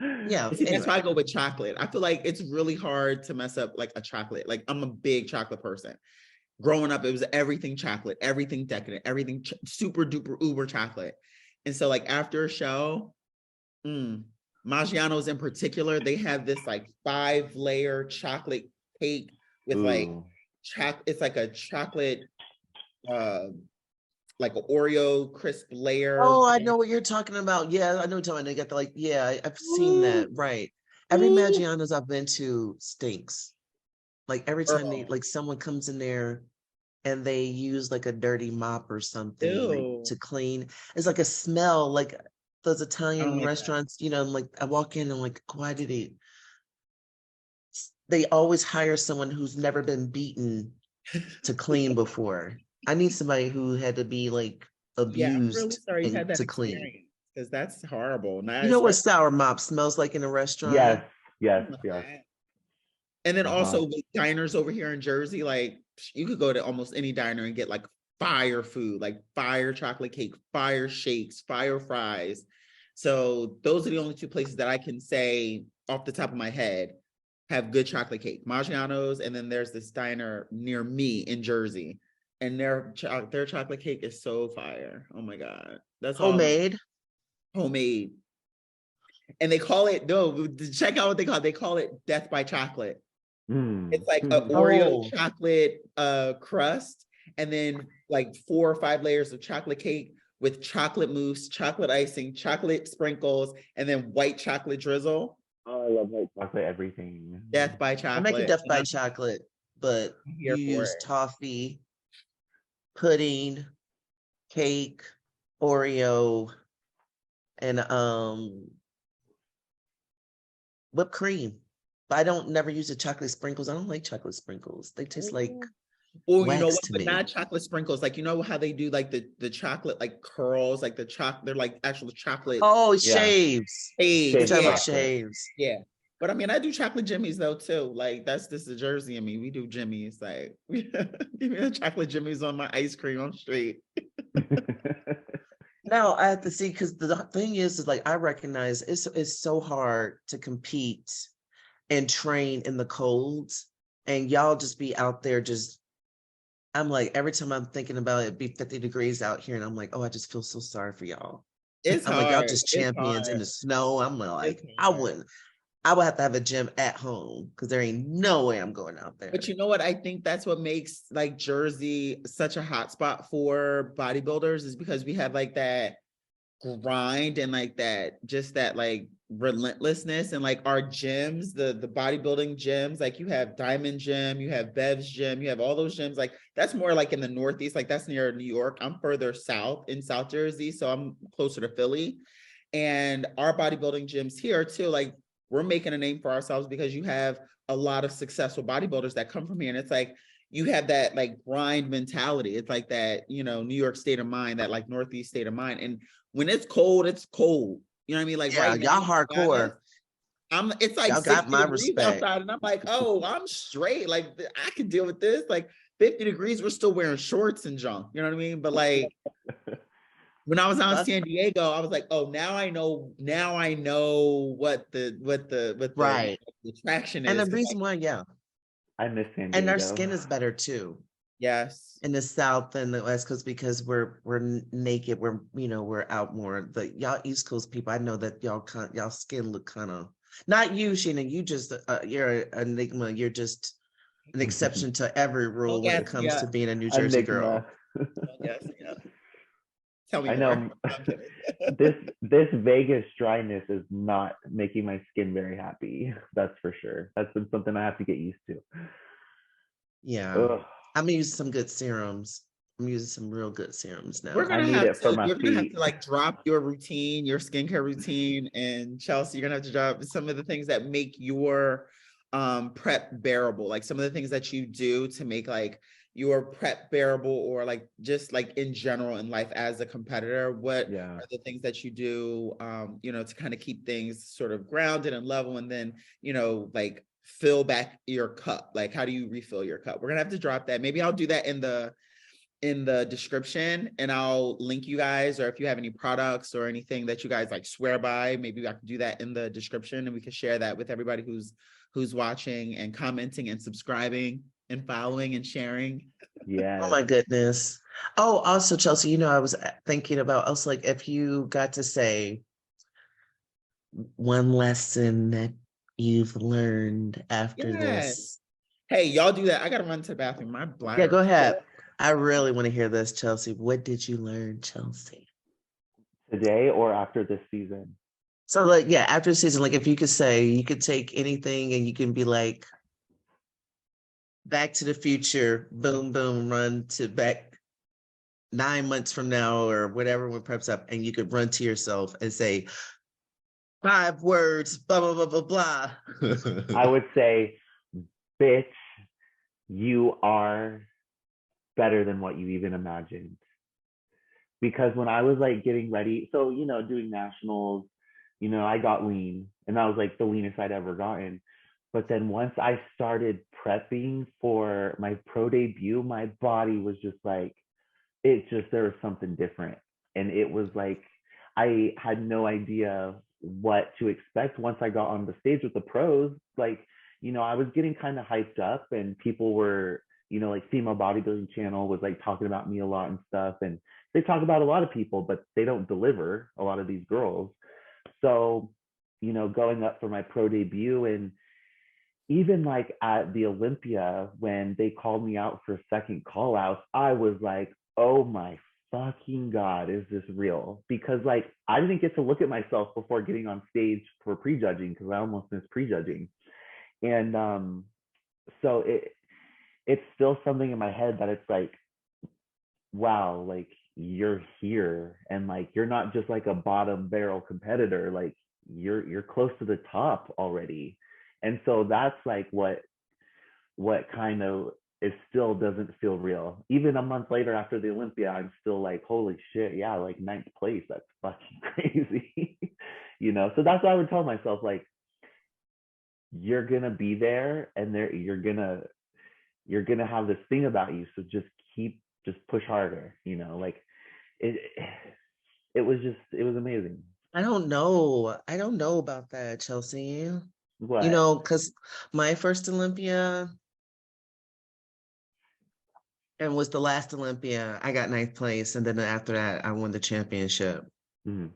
Yeah. See, that's why I go with chocolate. I feel like it's really hard to mess up like a chocolate. Like I'm a big chocolate person. Growing up, it was everything chocolate, everything decadent, everything super duper uber chocolate. And so like after a show, Maggiano's in particular, they have this like 5-layer chocolate cake with like it's like a chocolate like an Oreo crisp layer. Oh, I know what you're talking about. Yeah, I know what you're talking about. They got the like, yeah, I've seen that. Right. Every Maggiano's I've been to stinks. Like every time like someone comes in there and they use like a dirty mop or something to clean, it's like a smell, like those Italian restaurants, you know, like I walk in and like, why did they always hire someone who's never been beaten to clean before. I need somebody who had to be like abused I'm really sorry you had that to clean. Because that's horrible. You know what sour mop smells like in a restaurant? Yes. And then also with diners over here in Jersey, like you could go to almost any diner and get like fire food, like fire chocolate cake, fire shakes, fire fries. So those are the only two places that I can say off the top of my head have good chocolate cake. Maggiano's, and then there's this diner near me in Jersey, and their chocolate cake is so fire. Oh my God. That's homemade. Homemade. And they call it, no, check out what they call it. They call it Death by Chocolate. It's like an Oreo chocolate crust, and then like 4 or 5 layers of chocolate cake with chocolate mousse, chocolate icing, chocolate sprinkles, and then white chocolate drizzle. Oh, I love white chocolate everything. Death by Chocolate. I make a Death by Chocolate, but you use toffee, pudding, cake, Oreo, and whipped cream. But I don't never use the chocolate sprinkles. I don't like chocolate sprinkles. They taste like you know what, but not chocolate sprinkles. Like, you know how they do like the chocolate like curls, like the chocolate, they're like actual chocolate. Oh, shaves. Shaves. Yeah. But I mean, I do chocolate jimmies though too. Like that's the Jersey in me. We do jimmies. Like give me the chocolate jimmies on my ice cream. I'm straight. No, I have to see, because the thing is like I recognize it's so hard to compete and train in the colds, and y'all just be out there just. I'm like, every time I'm thinking about it, be 50 degrees out here, and I'm like, oh, I just feel so sorry for y'all. I'm like, y'all just champions in the snow. I'm like, I would have to have a gym at home, because there ain't no way I'm going out there. But you know what? I think that's what makes like Jersey such a hot spot for bodybuilders, is because we have like that grind and like that, just that like relentlessness, and like our gyms, the bodybuilding gyms, like you have Diamond Gym, you have Bev's Gym, you have all those gyms. Like that's more like in the Northeast, like that's near New York. I'm further south in South Jersey, so I'm closer to Philly. And our bodybuilding gyms here too, like we're making a name for ourselves because you have a lot of successful bodybuilders that come from here. And it's like, you have that like grind mentality. It's like that, you know, New York state of mind, that like Northeast state of mind. And when it's cold, it's cold. You know what I mean? Like, yeah, right y'all now, hardcore. It's like y'all got my respect outside, and I'm like, oh, I'm straight. Like I can deal with this. Like 50 degrees, we're still wearing shorts and junk. You know what I mean? But like when I was out in San Diego, I was like, oh, now I know what the right the attraction is. And the reason why, I miss San Diego. And our skin is better too. Yes. In the South and the West Coast, because we're naked, we're out more. The y'all East Coast people, I know that y'all skin look kind of, not you, Sheena, you just you're an enigma. You're just an exception to every rule when it comes to being a New Jersey girl. Yes, yeah. Tell me I more. know this Vegas dryness is not making my skin very happy. That's for sure. That's been something I have to get used to. Yeah. Ugh. I'm using some good serums. I'm using some real good serums now. We're gonna have to like drop your routine, your skincare routine, and Chelsea, you're gonna have to drop some of the things that make your prep bearable, like some of the things that you do to make like your prep bearable, or like just like in general in life as a competitor. What are the things that you do to kind of keep things sort of grounded and level, and then like fill back your cup? Like, how do you refill your cup? We're gonna have to drop that. Maybe I'll do that in the description, and I'll link you guys, or if you have any products or anything that you guys like swear by, maybe I can do that in the description, and we can share that with everybody who's watching and commenting and subscribing and following and sharing. Yeah. Oh my goodness. Oh, also Chelsea, I was thinking about, I was like, if you got to say one lesson that you've learned after this. Hey, y'all do that. I gotta run to the bathroom. My bladder. Yeah, go ahead. I really want to hear this, Chelsea. What did you learn, Chelsea? Today or after this season? So like, yeah, after the season, like if you could say, you could take anything and you can be like, Back to the Future, boom, boom, run to back 9 months from now or whatever when prep's up, and you could run to yourself and say 5 words, blah, blah, blah, blah, blah. I would say, bitch, you are better than what you even imagined. Because when I was like getting ready, so, doing nationals, I got lean, and that was like the leanest I'd ever gotten. But then once I started prepping for my pro debut, my body was just like, there was something different. And it was like, I had no idea what to expect once I got on the stage with the pros. Like, you know, I was getting kind of hyped up, and people were, you know, like Female Bodybuilding Channel was like talking about me a lot and stuff. And they talk about a lot of people, but they don't deliver a lot of these girls. So, you know, going up for my pro debut, and even like at the Olympia, when they called me out for second call outs, I was like, oh my fucking God, is this real? Because like, I didn't get to look at myself before getting on stage for prejudging, because I almost missed prejudging. And so it's still something in my head that it's like, wow, like you're here, and like you're not just like a bottom barrel competitor, like you're close to the top already. And so that's like what kind of, it still doesn't feel real. Even a month later after the Olympia, I'm still like, holy shit, yeah, like 9th place, that's fucking crazy. You know, so that's what I would tell myself, like, you're gonna be there, and there you're gonna have this thing about you, so just push harder, you know. Like it was amazing. I don't know about that, Chelsea. What? You know, because my first Olympia, and was the last Olympia, I got 9th place, and then after that I won the championship. Mm-hmm.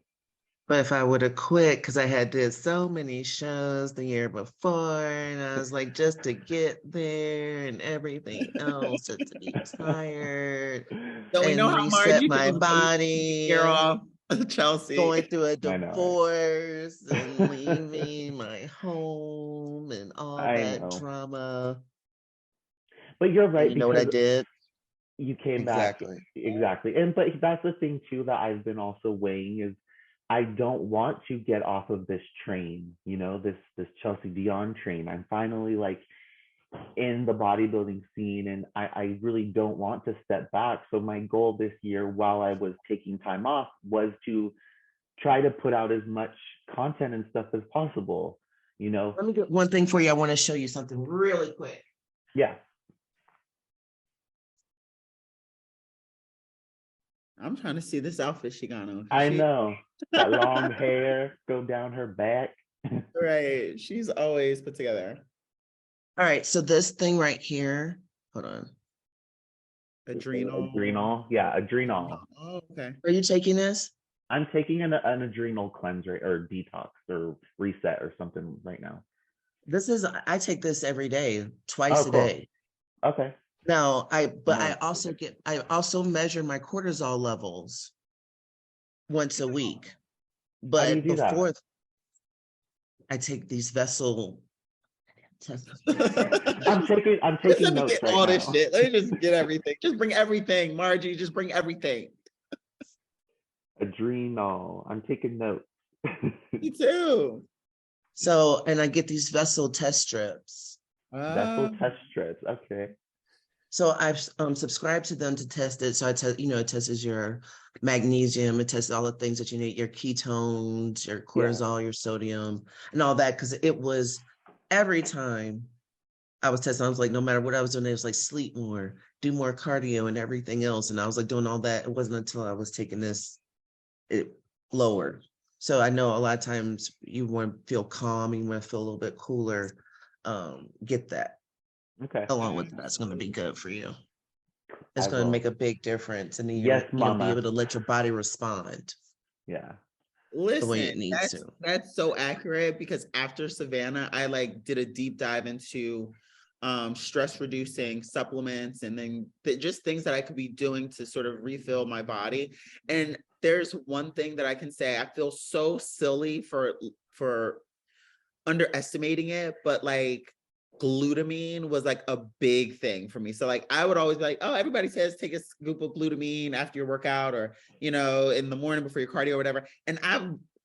But if I would have quit, because I had did so many shows the year before, and I was like, just to get there and everything else, just to be tired, so we know how reset Margie my body. Year off, Chelsea. Going through a divorce and leaving my home and all that drama. But you're right. And you know what I did? You came back. Exactly. And but that's the thing too that I've been also weighing is, I don't want to get off of this train, you know, this Chelsea Dion train. I'm finally like in the bodybuilding scene, and I really don't want to step back. So my goal this year, while I was taking time off, was to try to put out as much content and stuff as possible, you know. Let me get one thing for you. I want to show you something really quick. Yeah. I'm trying to see this outfit she got on. I know. That long hair go down her back. Right. She's always put together. All right. So this thing right here, hold on. Adrenal. Yeah, Adrenal. Oh, okay. Are you taking this? I'm taking an adrenal cleanser or detox or reset or something right now. I take this every day, twice a day. Okay. Now, I also measure my cortisol levels once a week. But how do you do before that? I take these vessel tests. I'm taking notes get right all now. This shit. Let me just get everything. Just bring everything, Margie. Just bring everything. Adrenal. I'm taking notes. Me too. So, and I get these vessel test strips. Vessel test strips. Okay. So I've subscribed to them to test it. So it tests your magnesium, it tests all the things that you need, your ketones, your cortisol, your sodium, and all that. Because it was every time I was testing, I was like, no matter what I was doing, it was like sleep more, do more cardio and everything else. And I was like doing all that. It wasn't until I was taking this, it lowered. So I know a lot of times you want to feel calm, you want to feel a little bit cooler, get that. Okay. Along with that's going to be good for you. It's going to make a big difference, and then you'll be able to let your body respond. Yeah. Listen, the way it needs to. That's so accurate, because after Savannah, I like did a deep dive into stress reducing supplements, and then just things that I could be doing to sort of refill my body. And there's one thing that I can say, I feel so silly for underestimating it, but like glutamine was like a big thing for me. So like I would always be like, oh, everybody says take a scoop of glutamine after your workout, or in the morning before your cardio or whatever. And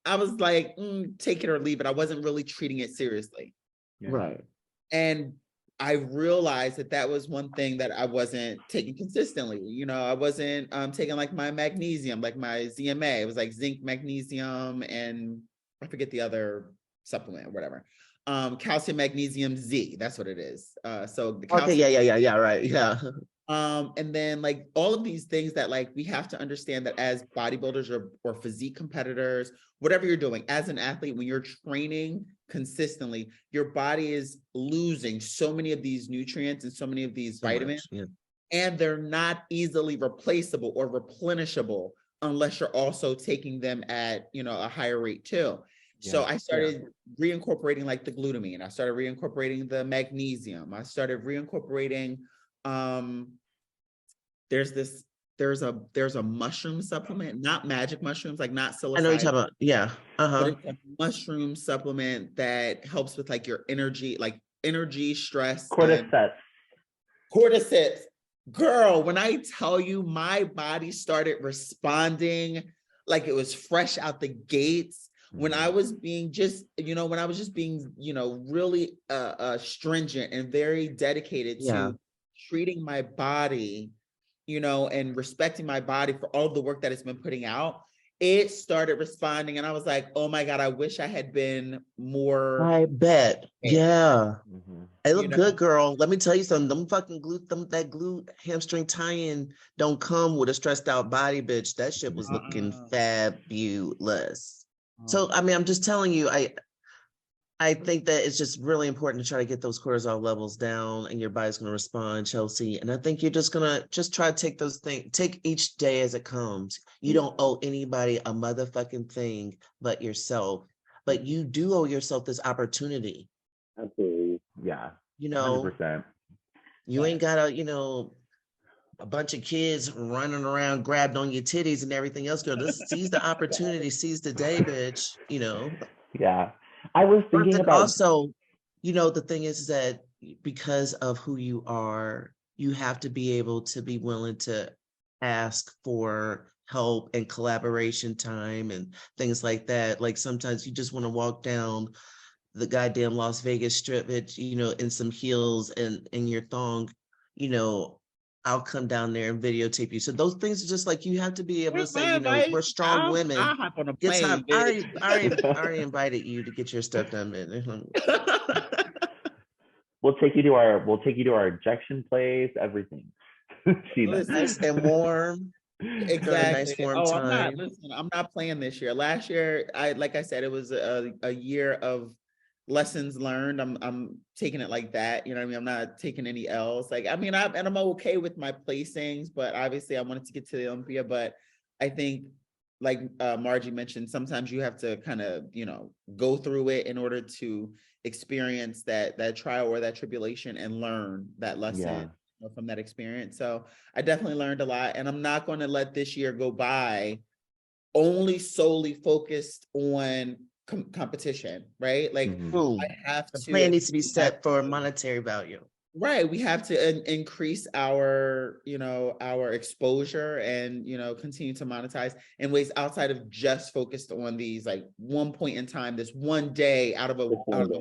I was like, take it or leave it. I wasn't really treating it seriously. Yeah. Right. And I realized that was one thing that I wasn't taking consistently. I wasn't taking like my magnesium, like my ZMA. It was like zinc, magnesium, and I forget the other supplement or whatever. Calcium, magnesium, Z. That's what it is. So the calcium. Okay, yeah, right, yeah. And then like all of these things that like we have to understand that as bodybuilders or physique competitors, whatever you're doing as an athlete, when you're training consistently, your body is losing so many of these nutrients and so many of these vitamins, and they're not easily replaceable or replenishable unless you're also taking them at, you know, a higher rate too. So I started reincorporating like the glutamine. I started reincorporating the magnesium. I started reincorporating there's a mushroom supplement, not magic mushrooms, like not psilocybin. I know you're talking about, yeah. But it's a mushroom supplement that helps with like your energy, stress. Cordyceps. Girl, when I tell you my body started responding like it was fresh out the gates, when I was being really stringent and very dedicated to treating my body, you know, and respecting my body for all the work that it's been putting out, it started responding. And I was like, oh my God, I wish I had been more. I bet. Yeah. It looked good, girl. Let me tell you something. Them fucking that glute hamstring tie-in don't come with a stressed out body, bitch. That shit was looking fabulous. So, I mean, I'm just telling you, I think that it's just really important to try to get those cortisol levels down, and your body's going to respond, Chelsea. And I think you're just going to try to take those things, take each day as it comes. You don't owe anybody a motherfucking thing but yourself, but you do owe yourself this opportunity. Absolutely. Yeah. You know, 100%. You ain't got a bunch of kids running around grabbed on your titties and everything else, girl. Seize the opportunity, seize the day, bitch, you know. Yeah. I was thinking about also, you know, the thing is that because of who you are, you have to be able to be willing to ask for help and collaboration time and things like that. Like sometimes you just want to walk down the goddamn Las Vegas Strip, you know, in some heels and in your thong, you know, I'll come down there and videotape you. So those things are just like, you have to be able to say, you know, we're strong women. I'll hop on a plane. I already invited you to get your stuff done, man. We'll take you to our injection place, everything. Nice and warm. Exactly. Nice warm time. I'm not playing this year. Last year, like I said, it was a year of lessons learned. I'm taking it like that. You know what I mean? I'm not taking any L's. Like, I mean, I'm okay with my placings, but obviously I wanted to get to the Olympia. But I think, like Margie mentioned, sometimes you have to kind of, you know, go through it in order to experience that trial or that tribulation and learn that lesson from that experience. So I definitely learned a lot, and I'm not going to let this year go by only solely focused on competition, right? Like I have the plan needs to be set for monetary value. Right. We have to increase our, you know, our exposure and, you know, continue to monetize in ways outside of just focused on these, like one point in time, this one day out of a month.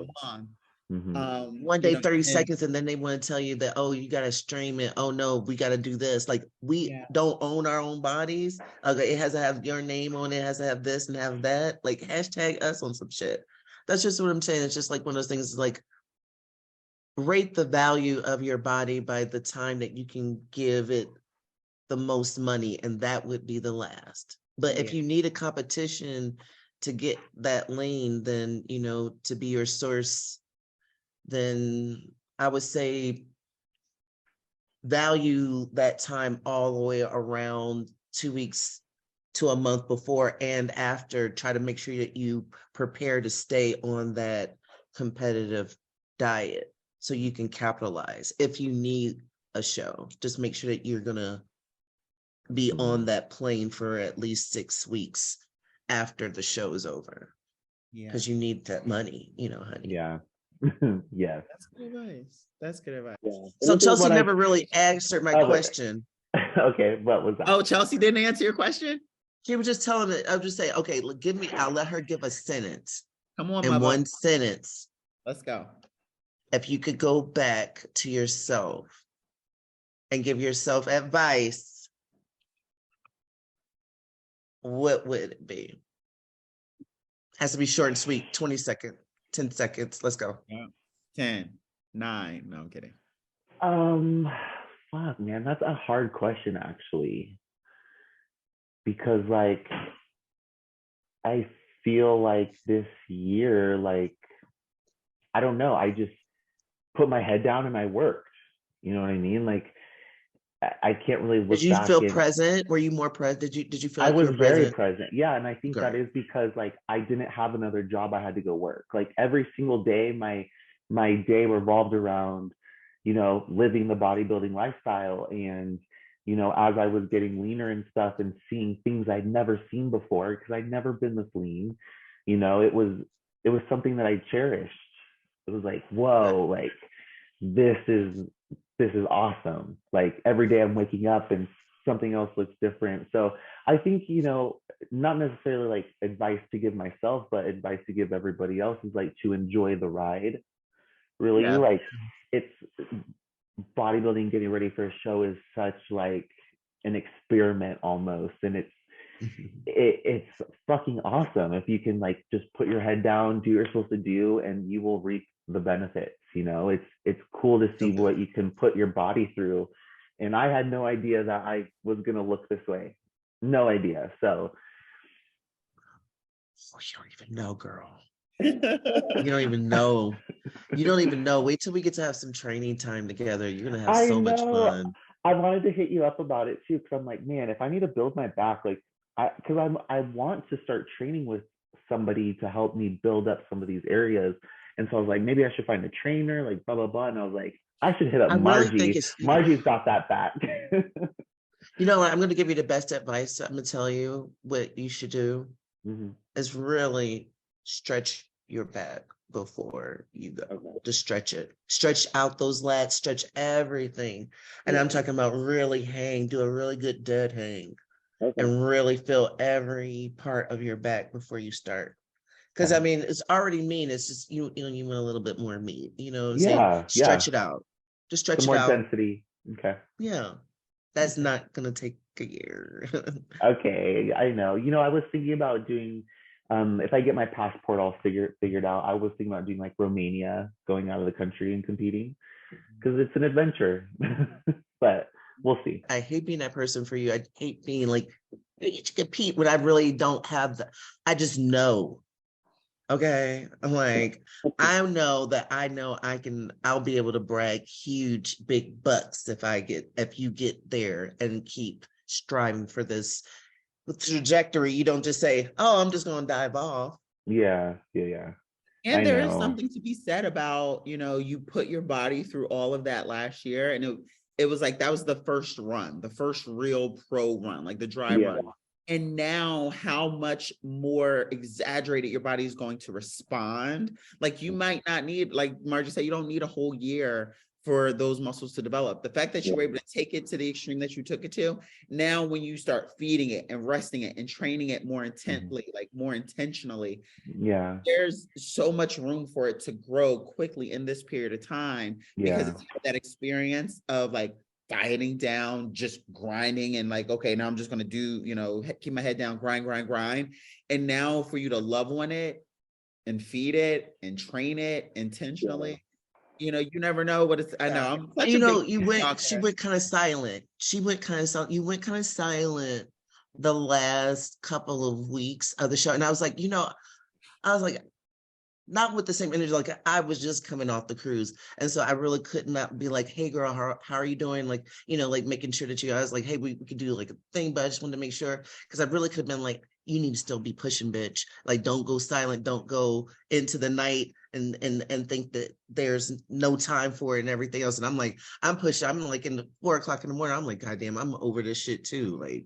One day, 30 seconds, and then they want to tell you that, oh, you got to stream it. Oh no, we got to do this. Like we don't own our own bodies. Okay, it has to have your name on it. It has to have this and have that. Like hashtag us on some shit. That's just what I'm saying. It's just like one of those things. Like rate the value of your body by the time that you can give it the most money, and that would be the last. But if you need a competition to get that lane, then, you know, to be your source, then I would say value that time all the way around 2 weeks to a month before and after. Try to make sure that you prepare to stay on that competitive diet so you can capitalize. If you need a show, just make sure that you're gonna be on that plane for at least 6 weeks after the show is over. Because you need that money, you know, honey. Yeah. Yes. That's good advice. Yeah. So Chelsea never really answered my question. Okay, what was that? Oh, Chelsea didn't answer your question? She was just telling it. I'll just say, okay, I'll let her give a sentence. Come on, in one sentence. Let's go. If you could go back to yourself and give yourself advice, what would it be? Has to be short and sweet. 20 seconds, 10 seconds. Let's go. 10, 9. No, I'm kidding. fuck, man, that's a hard question actually. Because like, I feel like this year, like, I don't know, I just put my head down and I worked. You know what I mean? Like, I can't really look Did you back feel and present? Were you more present? Did you feel I like you was were very present? present. Yeah. And I think that Great. is because like I didn't have another job. I had to go work. Like every single day, my day revolved around, you know, living the bodybuilding lifestyle. And, you know, as I was getting leaner and stuff and seeing things I'd never seen before, because I'd never been this lean, you know, it was something that I cherished. It was like, whoa, like this is this is awesome. Like every day I'm waking up and something else looks different. So I think, you know, not necessarily like advice to give myself, but advice to give everybody else is like to enjoy the ride. Really, Yeah. like it's bodybuilding, getting ready for a show is such like an experiment almost, and it's fucking awesome if you can like just put your head down, do what you're supposed to do, and you will reap the benefits. You know, it's cool to see what you can put your body through. And I had no idea that I was gonna look this way. No idea. So you don't even know, girl. You don't even know. You don't even know. Wait till we get to have some training time together. You're gonna have I so much know. fun. I wanted to hit you up about it too, because I'm like, man, if I need to build my back, like, I want to start training with somebody to help me build up some of these areas. And so I was like, maybe I should find a trainer, like blah blah blah. And I was like, I should hit up I really think Margie. Margie's got that back. you know what? I'm going to give you the best advice. I'm going to tell you what you should do is really stretch your back before you go. Okay. Just stretch it. Stretch out those lats, stretch everything. And I'm talking about really hang, do a really good dead hang. Okay. And really feel every part of your back before you start. Because I mean, it's already mean. It's just you want a little bit more meat. You know what I'm saying? Stretch it out. Just stretch it out. More density. Okay. Yeah. That's not gonna take a year. Okay, I know. You know, I was thinking about doing if I get my passport all figured out, I was thinking about doing like Romania, going out of the country and competing, because it's an adventure. But we'll see. I hate being that person for you. I hate being like, you should compete when I really don't have I just know. Okay. I'm like, I know I'll be able to brag huge, big bucks if you get there and keep striving for this trajectory. You don't just say, oh, I'm just going to dive off. Yeah. And there is something to be said about, you know, you put your body through all of that last year, and it was like, that was the first run, the first real pro run, like the dry run. And now how much more exaggerated your body is going to respond. Like you might not need, like Margie said, you don't need a whole year for those muscles to develop. The fact that you were able to take it to the extreme that you took it to, now when you start feeding it and resting it and training it more intently, like more intentionally, there's so much room for it to grow quickly in this period of time, because it's that experience of like dieting down, just grinding, and like, okay, now I'm just going to do, you know, keep my head down, grind. And now for you to love on it and feed it and train it intentionally, you know, you never know what it's, I know. I'm such you a know, big she went kind of silent. You went kind of silent the last couple of weeks of the show. And I was like, not with the same energy, like I was just coming off the cruise. And so I really could not be like, hey girl, how are you doing? Like, you know, like making sure that I was like, hey, we could do like a thing, but I just wanted to make sure, because I really could have been like, you need to still be pushing, bitch. Like, don't go silent, don't go into the night and think that there's no time for it and everything else. And I'm like, I'm pushing, I'm like in the 4 o'clock in the morning, I'm like, goddamn, I'm over this shit too. Like,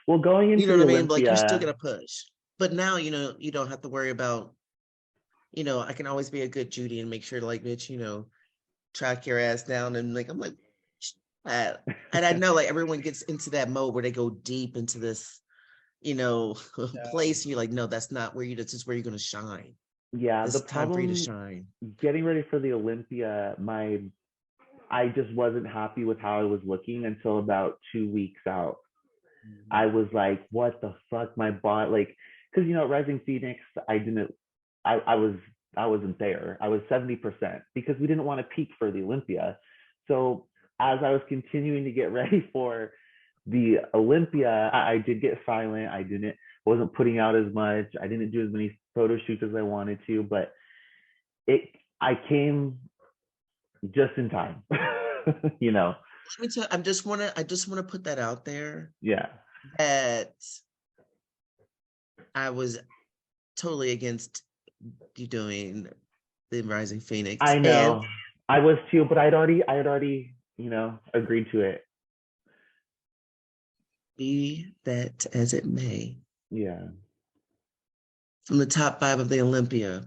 well, going into, you know what I mean? Like, you're still gonna push. But now, you know, you don't have to worry about, you know, I can always be a good Judy and make sure, like, bitch, you know, track your ass down. And like, I'm like, and I know like everyone gets into that mode where they go deep into this, you know, place. And you're like, no, that's not where this is where you're going to shine. Yeah. It's the problem, time for you to shine. Getting ready for the Olympia, I just wasn't happy with how I was looking until about 2 weeks out. I was like, what the fuck, my body, like, because, you know, at Rising Phoenix, I wasn't there. I was 70% because we didn't want to peak for the Olympia. So as I was continuing to get ready for the Olympia, I did get silent. Wasn't putting out as much. I didn't do as many photo shoots as I wanted to, but I came just in time. You know. Let me tell you, I just want to put that out there. Yeah. That I was totally against you doing the Rising Phoenix. I know. I was too, but I had already, agreed to it. Be that as it may. Yeah. From the top 5 of the Olympia,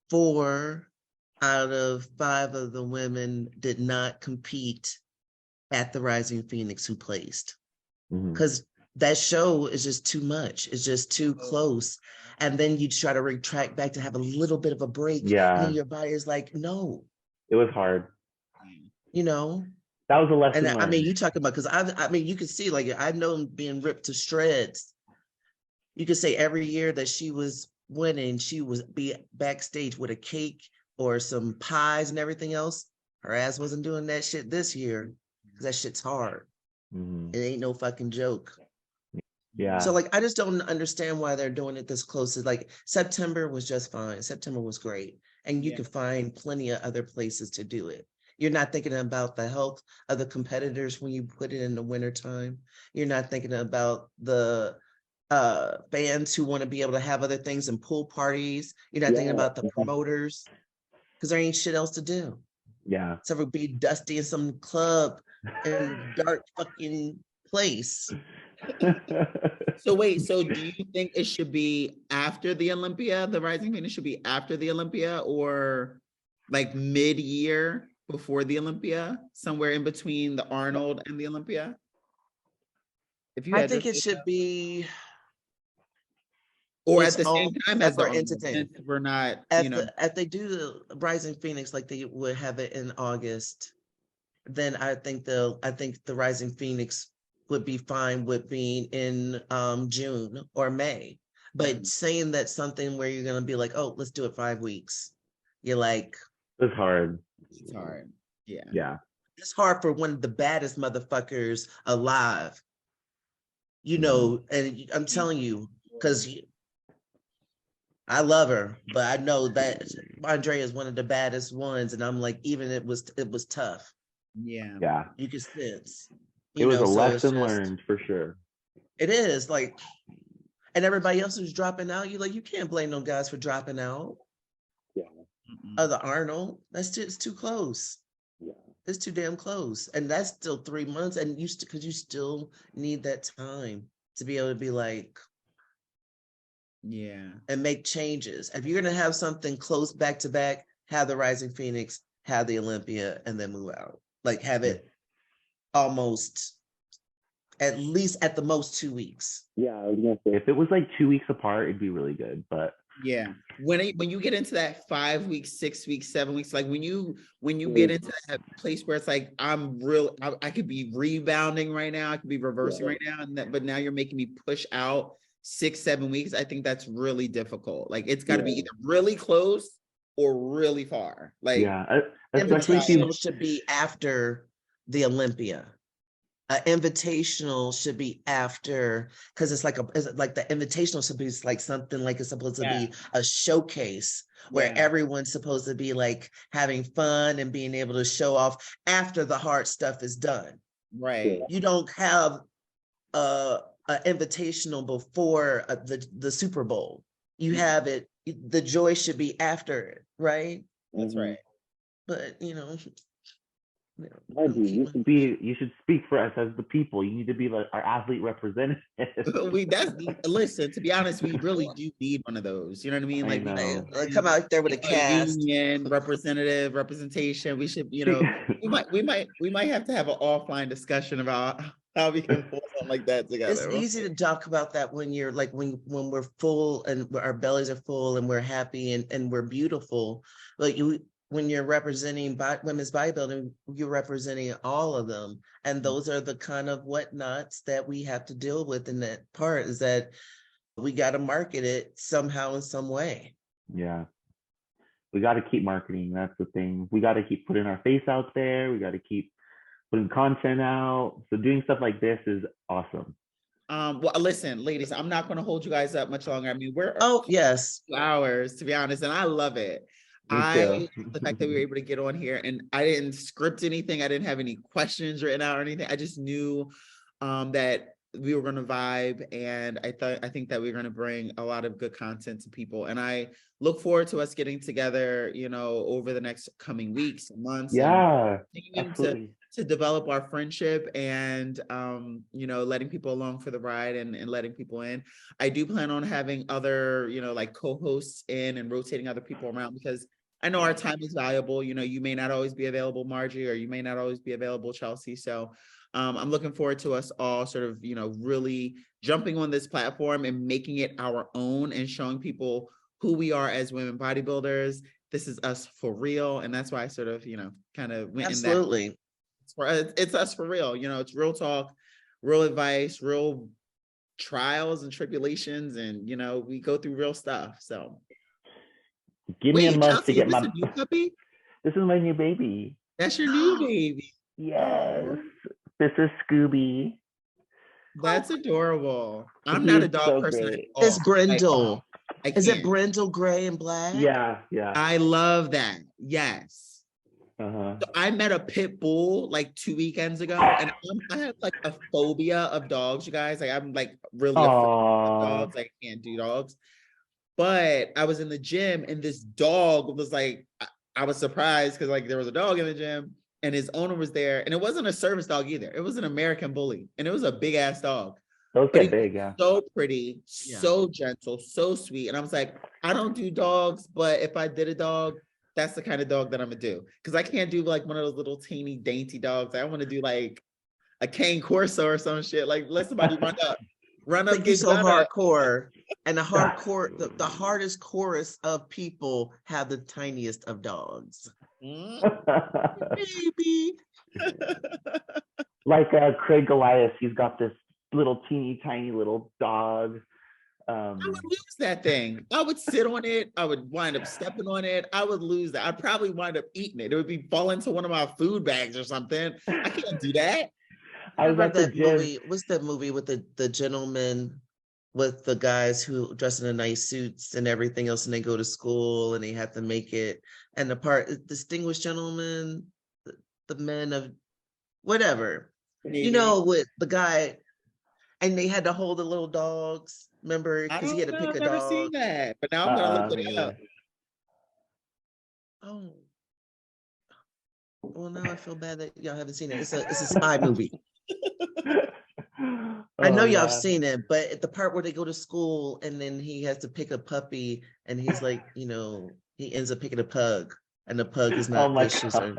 4 out of 5 of the women did not compete at the Rising Phoenix who placed. Because that show is just too much. It's just too close. And then you try to retract back to have a little bit of a break. Yeah. And then your body is like, no. It was hard. You know? That was a lesson learned. I mean, you talking about, because you can see, like, I've known being ripped to shreds. You could say every year that she was winning, she would be backstage with a cake or some pies and everything else. Her ass wasn't doing that shit this year, because that shit's hard. It ain't no fucking joke. Yeah. So, like, I just don't understand why they're doing it this close. Like, September was just fine. September was great. And you can find plenty of other places to do it. You're not thinking about the health of the competitors when you put it in the wintertime. You're not thinking about the fans who want to be able to have other things and pool parties. You're not thinking about the promoters, because there ain't shit else to do. Yeah. So it would be dusty in some club in a dark fucking place. So wait, so do you think it should be after the Olympia? The Rising Phoenix should be after the Olympia, or like mid-year before the Olympia, somewhere in between the Arnold and the Olympia? I think it should be, or at the same time as the Arnold, since we're not, if they do the Rising Phoenix like they would have it in August, then I think the Rising Phoenix would be fine with being in June or May. But saying that something where you're gonna be like, oh, let's do it 5 weeks, you're like, it's hard. It's hard. Yeah. Yeah. It's hard for one of the baddest motherfuckers alive. And I'm telling you, because I love her, but I know that Andrea is one of the baddest ones, and I'm like, even it was tough. Yeah. Yeah. You can sense. It was a lesson learned for sure. It is, like, and everybody else who's dropping out, you can't blame them guys for dropping out. Yeah. The Arnold, it's too close. Yeah. It's too damn close. And that's still 3 months, and because you still need that time to be able to be like, yeah, and make changes. If you're gonna have something close back to back, have the Rising Phoenix, have the Olympia, and then move out. Like, have it almost, at least at the most 2 weeks. Yeah, I was gonna say, if it was like 2 weeks apart, it'd be really good. But yeah, when you get into that 5 weeks, 6 weeks, 7 weeks, like when you get into that place where it's like, I could be rebounding right now, I could be reversing right now, but now you're making me push out 6-7 weeks. I think that's really difficult. Like, it's got to be either really close or really far. Like, especially should be after the Olympia. An invitational should be after, because it's like the invitational should be like something like it's supposed to be a showcase where everyone's supposed to be like having fun and being able to show off after the hard stuff is done. Right. You don't have an invitational before the Super Bowl. You have it. The joy should be after it, right? That's right. But Maggie, you should speak for us as the people. You need to be our athlete repreentative. Listen, to be honest, we really do need one of those. You know what I mean? Like, we come out there with a cast. Union representation. We should, we might have to have an offline discussion about how we can pull something like that together. It's easy to talk about that when you're like, when we're full and our bellies are full and we're happy and we're beautiful. Like, when you're representing women's bodybuilding, you're representing all of them. And those are the kind of whatnots that we have to deal with in that part, is that we got to market it somehow in some way. Yeah. we got to keep marketing. That's the thing. We got to keep putting our face out there. We got to keep putting content out. So doing stuff like this is awesome. Well, listen, ladies, I'm not going to hold you guys up much longer. I mean, we're 2 hours, to be honest, and I love it. The fact that we were able to get on here, and I didn't script anything. I didn't have any questions written out or anything. I just knew that we were going to vibe, and I think that we're going to bring a lot of good content to people. And I look forward to us getting together, you know, over the next coming weeks and months. Yeah, and to develop our friendship and you know, letting people along for the ride and letting people in. I do plan on having other, you know, like co-hosts in and rotating other people around, because I know our time is valuable. You know, you may not always be available, Margie, or you may not always be available, Chelsea. So I'm looking forward to us all sort of, you know, really jumping on this platform and making it our own and showing people who we are as women bodybuilders. This is us for real. And that's why I sort of, you know, kind of went in that. It's us for real. You know, it's real talk, real advice, real trials and tribulations. And, you know, we go through real stuff. So give me a month Chelsea, to get my new puppy. This is my new baby. That's your new baby. Yes. This is Scooby. That's adorable. I'm not a dog person. It's Brindle. Is it Brindle gray and black? Yeah. I love that. Yes. So I met a pit bull like 2 weekends ago, and I have like a phobia of dogs, you guys. Like I'm like really afraid of dogs. Like I can't do dogs. But I was in the gym, and this dog was like, I was surprised because like there was a dog in the gym, and his owner was there, and it wasn't a service dog either. It was an American bully, and it was a big ass dog. Those get big, yeah. So pretty, so gentle, so sweet. And I was like, I don't do dogs, but if I did a dog, that's the kind of dog that I'm gonna do. Because I can't do like one of those little teeny dainty dogs. I want to do like a cane corso or some shit. Like let somebody run up. Like you're so hardcore. And the hardcore, the hardest chorus of people have the tiniest of dogs. Baby. Like Craig Goliath, he's got this little teeny tiny little dog. I would lose that thing. I would sit on it. I would wind up stepping on it. I would lose that. I'd probably wind up eating it. It would be fall into one of my food bags or something. I can't do that. I remember that movie. What's that movie with the gentleman with the guys who dress in the nice suits and everything else, and they go to school and they have to make it. And the distinguished gentleman, the men of whatever, you know, with the guy, and they had to hold the little dogs. Remember, because he had to pick a dog. I've never seen that, but now I'm gonna look it up. Oh, well, now I feel bad that y'all haven't seen it. It's a spy movie. I know y'all have seen it, but at the part where they go to school and then he has to pick a puppy, and he's like, you know, he ends up picking a pug, and the pug is not vicious. Oh,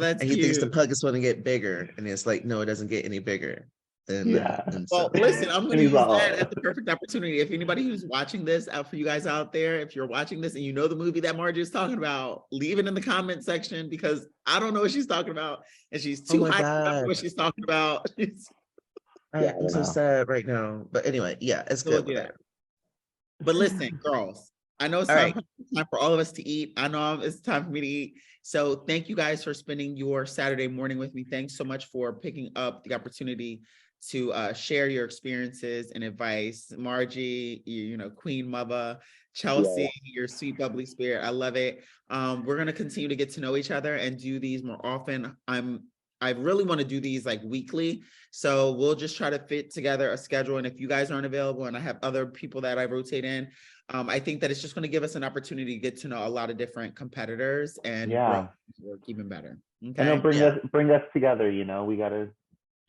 that's and he thinks the pug is going to get bigger, and it's like, no, it doesn't get any bigger. Well, listen, I'm going to use that as the perfect opportunity. If anybody who's watching this, out for you guys out there, if you're watching this and you know the movie that Margie is talking about, leave it in the comment section, because I don't know what she's talking about, and she's too high to remember what she's talking about. I'm so sad right now, but anyway, it's good. But listen, girls, I know it's time for all of us to eat. I know it's time for me to eat. So thank you guys for spending your Saturday morning with me. Thanks so much for picking up the opportunity to share your experiences and advice. Margie, you know, Queen Mother, Chelsea, your sweet bubbly spirit. I love it. We're going to continue to get to know each other and do these more often. I really want to do these like weekly. So we'll just try to fit together a schedule. And if you guys aren't available and I have other people that I rotate in, I think that it's just going to give us an opportunity to get to know a lot of different competitors and work even better. Okay. And it'll bring us together, you know, we got to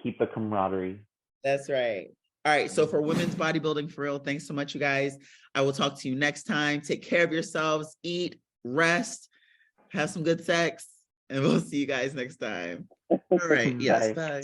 keep the camaraderie. That's right. All right. So for Women's Bodybuilding For Real, thanks so much, you guys. I will talk to you next time. Take care of yourselves, eat, rest, have some good sex, and we'll see you guys next time. All right. Yes. Bye.